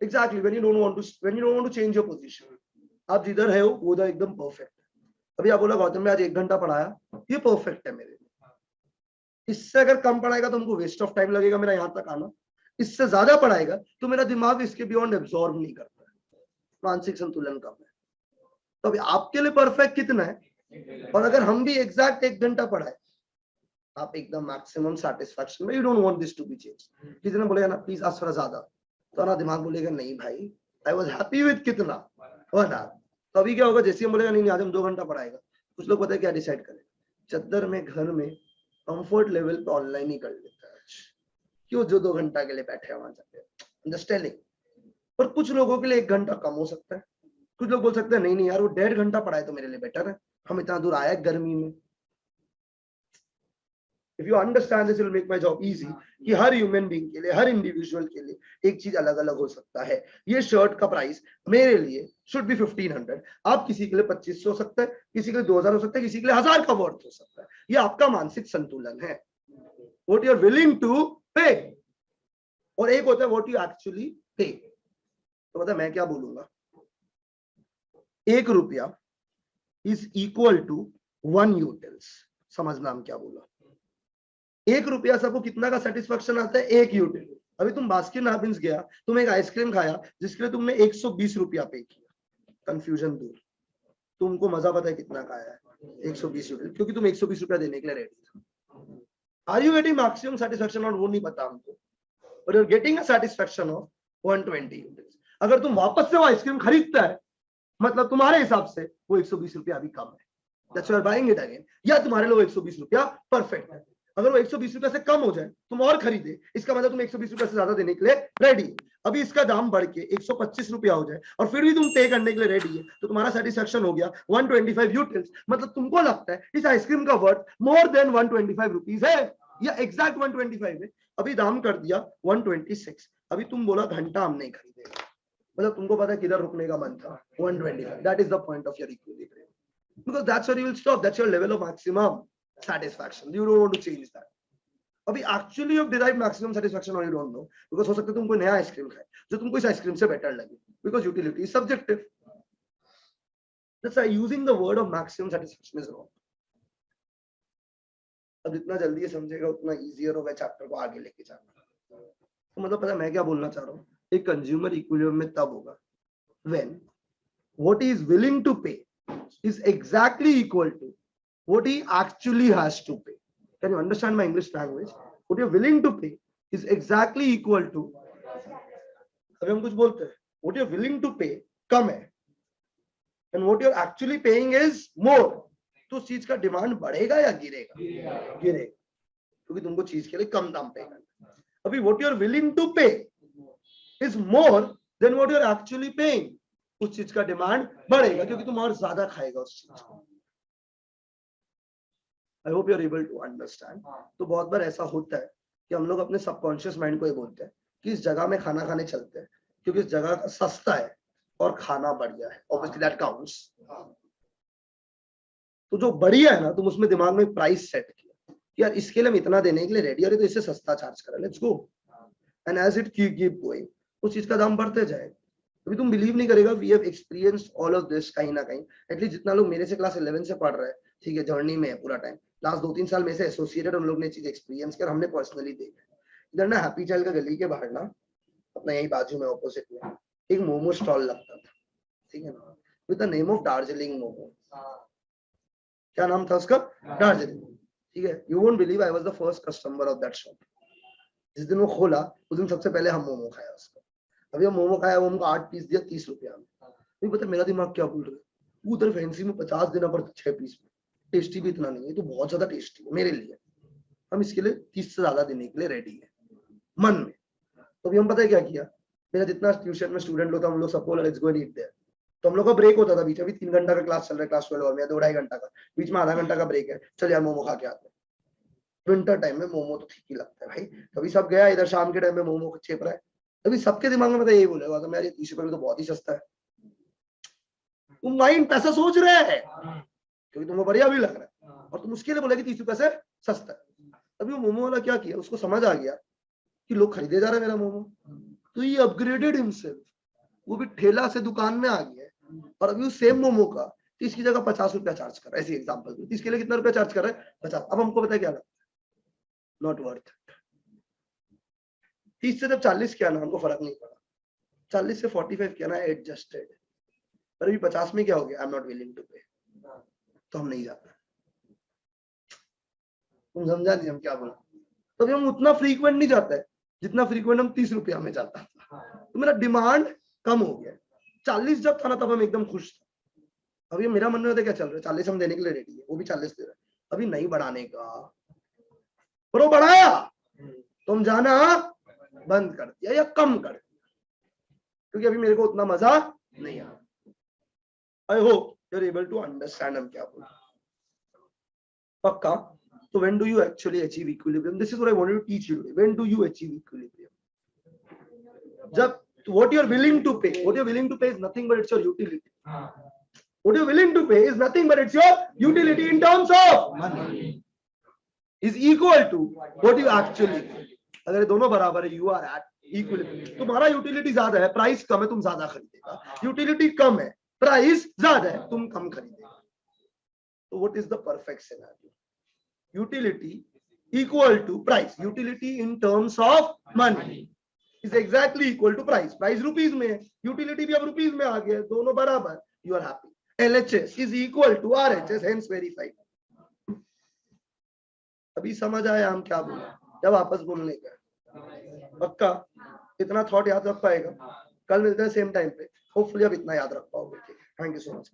Exactly when you don't want to change your position, आप जिधर है वो उधर एकदम परफेक्ट है। अभी आप बोला गौतम ने आज 1 घंटा पढ़ाया, ये परफेक्ट है मेरे लिए। इससे अगर कम पढ़ाएगा तो हमको वेस्ट ऑफ टाइम लगेगा मेरा यहाँ तक आना। इससे ज्यादा पढ़ाएगा तो मेरा दिमाग इसके बियॉन्ड एब्जॉर्ब नहीं करता है, मानसिक संतुलन कम है। तो अभी आपके लिए परफेक्ट कितना है? और अगर हम भी एग्जैक्ट 1 घंटा पढ़ाए, आप एकदम मैक्सिमम सेटिस्फैक्शन में, you don't want this to be change. किसी ने बोलेगा ना प्लीज आज थोड़ा ज्यादा, तो ना दिमाग बोलेगा नहीं भाई आई वाज हैप्पी विद कितना 1 आवर। तो अभी क्या होगा, जैसे हम बोलेगा नहीं आज हम 2 घंटा पढ़ाएगा, कुछ लोग पता है क्या डिसाइड करें, चद्दर में घर में कंफर्ट लेवल पे ऑनलाइन ही कर लेता है। क्यों जो 2 घंटा के लिए बैठे हैं वहां जाके, अंडरस्टैंडिंग। पर कुछ लोगों के लिए 1 घंटा कम हो सकता है। कुछ लोग बोल सकते हैं नहीं नहीं यार वो 1.5 घंटा पढ़ाए तो मेरे लिए बेटर है, हम इतना दूर आए गर्मी में। If you understand this, it will make my job easy कि हर ह्यूमन बीइंग के लिए, हर इंडिविजुअल के लिए एक चीज अलग अलग हो सकता है। ये शर्ट का प्राइस मेरे लिए शुड बी 1500, आप किसी के लिए 2500 हो सकता है, किसी के लिए 2000 हो सकता है, किसी के लिए 1000 का वर्थ हो सकता है। ये आपका मानसिक संतुलन है, what you are willing to pay. और एक होता है व्हाट यू एक्चुअली पे। तो पता मैं क्या बोलूंगा, 1 रुपया इज इक्वल टू 1 यूटिल्स। समझना हम क्या बोला। 1 रुपया से आपको कितना का सेटिस्फेक्शन आता है? 1 यूटिल। अभी तुम बास्किन रॉबिन्स गया, तुम एक आइसक्रीम खाया जिसके लिए तुमने 120 रुपया पे किया, कंफ्यूजन दूर। तुमको मजा पता है कितना का आया है? 120 यूटिल, क्योंकि तुम 120 रुपया देने के लिए रेडी था। Are you getting maximum satisfaction? और वो नहीं पता हमको, but you are getting a satisfaction of 120 utils. अगर तुम वापस से वो आइसक्रीम खरीदता है, मतलब तुम्हारे हिसाब से वो 120 रुपया अभी कम है, that's why you are buying it again. या तुम्हारे लिए 120 रुपया परफेक्ट है। अगर वो 120 रुपया से कम हो जाए तुम और खरीदे, इसका मतलब तुम 120 रुपया से ज्यादा देने के लिए रेडी। अभी इसका दाम बढ़ के 125 रुपया हो जाए और फिर भी तुम पे करने के लिए रेडी है, तो तुम्हारा सेटिस्फेक्शन हो गया 125 यूटिल्स। मतलब तुमको लगता है इस आइसक्रीम का वर्थ मोर देन 125 रुपीज है, या एग्जैक्ट 125 है। अभी दाम कर दिया 126, अभी तुम बोला घंटा हम नहीं खरीदेगा, मतलब तुमको पता है किधर रुकने का मन था, 125। That is the point of your equilibrium, because that's where you will stop, that's your level of maximum satisfaction, you don't want to change that. अभी actually you have derived maximum satisfaction or you don't know, because हो सकता है तुम कोई नया ice cream खाए जो तुमको इस आइसक्रीम से बेटर लगे, because utility is subjective. That's why using the word of maximum satisfaction is wrong. अब जितना जल्दी ये समझेगा उतना इजियर होगा चैप्टर को आगे लेके जाना। तो मतलब पता है मैं क्या बोलना चाह रहा हूँ, एक कंज्यूमर इक्विलिब्रियम में तब होगा when what he is willing to pay is exactly equal to what he actually has to pay. Can you understand my English language? What you're willing to pay is exactly equal to, अभी हम कुछ बोलते हैं what you're willing to pay कम है and what you're actually paying is more, तो उस चीज का डिमांड बढ़ेगा या गिरेगा? गिरेगा, क्योंकि तुमको चीज के लिए कम दाम पे करना। अभी what you're willing to pay is more than what you're actually paying, उस चीज का डिमांड बढ़ेगा क्योंकि तुम और ज्यादा खाएगा उस चीज को। I hope you are able to understand. तो बहुत बार ऐसा होता है कि हम लोग अपने सबकॉन्शियस माइंड को ये बोलते हैं कि इस जगह में खाना खाने चलते हैं क्योंकि इस जगह सस्ता है और खाना बढ़िया है, ऑब्वियसली दैट काउंट्स। तो जो बढ़िया है ना, तुम उसमें दिमाग में प्राइस सेट किया कि यार इसके लिए हम इतना देने के लिए रेडी है, तो इससे सस्ता चार्ज करा, let's go. And as it keep going उस चीज का दाम बढ़ते जाएगा। अभी तुम बिलीव नहीं करेगा, we have experienced all of this कहीं ना कहीं। एटलीस्ट जितना लोग मेरे से क्लास 11 से पढ़ रहे हैं, ठीक है, जर्नी में है पूरा टाइम, लास्ट 2-3 साल में से एसोसिएटेड उन लोग ने चीज एक्सपीरियंस किया, हमने पर्सनली देखा। इधर ना हैप्पी चाइल्ड का गली के बाहर ना, अपना यही बाजू में ऑपोजिट में एक मोमो स्टॉल लगता था, ठीक है ना। With the name of Darjeeling momo. क्या नाम था उसका? दार्जिलिंग। ठीक है, you won't believe I was the first customer of that shop. जिस दिन वो खोला उस दिन सबसे पहले हम मोमो खाया उसका। अभी हम मोमो खाया, वो हमको 8 पीस दिया 30 रुपया में। नहीं पता मेरा दिमाग क्या बोल रहा है, उधर फैंसी में 50 देना पड़ता 6 पीस में, टेस्टी भी इतना नहीं है, तो बहुत ज्यादा टेस्टी है मेरे लिए, हम इसके लिए 30 से ज्यादा देने के लिए रेडी है मन में। तो अभी हम पता है क्या किया, मेरा जितना ट्यूशन में स्टूडेंट लोग था हम लोग सबको let's go and eat there. तो हम लोग का ब्रेक होता था बीच, अभी 3 घंटा का क्लास चल रहा है, क्लास 12 में 2-2.5 घंटा का, बीच में आधा घंटा का ब्रेक है, चल यार मोमो खा के आते हैं। विंटर टाइम में मोमो तो ठीक ही लगता है भाई। कभी सब गया इधर शाम के टाइम में मोमो को चेप रहा है, अभी सबके दिमाग में तो यही बोलेगा तो यार ये 30 रुपए में तो बहुत ही सस्ता है। तुम माइंड पैसा सोच रहे हैं क्योंकि तुमको बढ़िया भी लग रहा है और तुम उसके लिए बोले कि 30 रुपए से सस्ता है। अभी वो मोमो वाला क्या किया, उसको समझ आ गया कि लोग खरीदे जा रहे हैं मेरा मोमो, तो ये अपग्रेडेड हिमसेल्फ, वो भी ठेला से दुकान में आ गया है और अभी उस सेम मोमो का 30 की जगह 50 रुपया चार्ज कर रहा है। ऐसी एग्जांपल, 30 के लिए कितना रुपया चार्ज कर रहा है? 50। अब हमको पता है क्या लगता है, नॉट वर्थ। 30 से जब 40 किया ना हमको फर्क नहीं पड़ा, 40 से 45 किया ना एडजस्टेड, पर अभी 50 में क्या हो गया, I am not willing to pay, तो हम नहीं जाते। तुम समझा नहीं हम क्या बोला? तो हम उतना फ्रीक्वेंट नहीं जाता है जितना फ्रीक्वेंट हम 30 रुपया में जाता था। तो मेरा डिमांड कम हो गया। 40 जब था ना तब हम एकदम खुश थे। अभी मेरा मन में होता है क्या चल रहा है, 40 हम देने के लिए रेडी है, वो भी 40 दे रहा है, अभी नहीं बढ़ाने का, पर वो बढ़ाया तो हम जाना बंद कर दिया या कम कर दिया, क्योंकि अभी मेरे को उतना मजा नहीं आ रहा। I hope you are able to understand हम क्या बोल रहे हैं। पक्का? So when do you actually achieve equilibrium? This is what I wanted to teach you today. When do you achieve equilibrium? जब what you're willing to pay, what you're willing to pay is nothing but it's your utility. What you're willing to pay is nothing but it's your utility in terms of money is equal to what you actually pay. अगर ये दोनों बराबर है, you are at equilibrium. तुम्हारा utility ज्यादा है, price कम है, तुम ज्यादा खरीदेगा. Utility कम है, प्राइस ज्यादा है, तुम कम खरीदेगा. So what is the perfect scenario? Utility equal to price. Utility in terms of money is exactly equal to price. Price rupees में है, utility भी अब rupees में आ गया, दोनों बराबर. You are happy. LHS is equal to RHS, hence verified. अभी समझ आया हम क्या बोले? जब वापस बोलने का पक्का इतना थॉट याद रख पाएगा? कल मिलते हैं सेम टाइम पे, होपफुली अब इतना याद रख पाओगे। Thank you so much.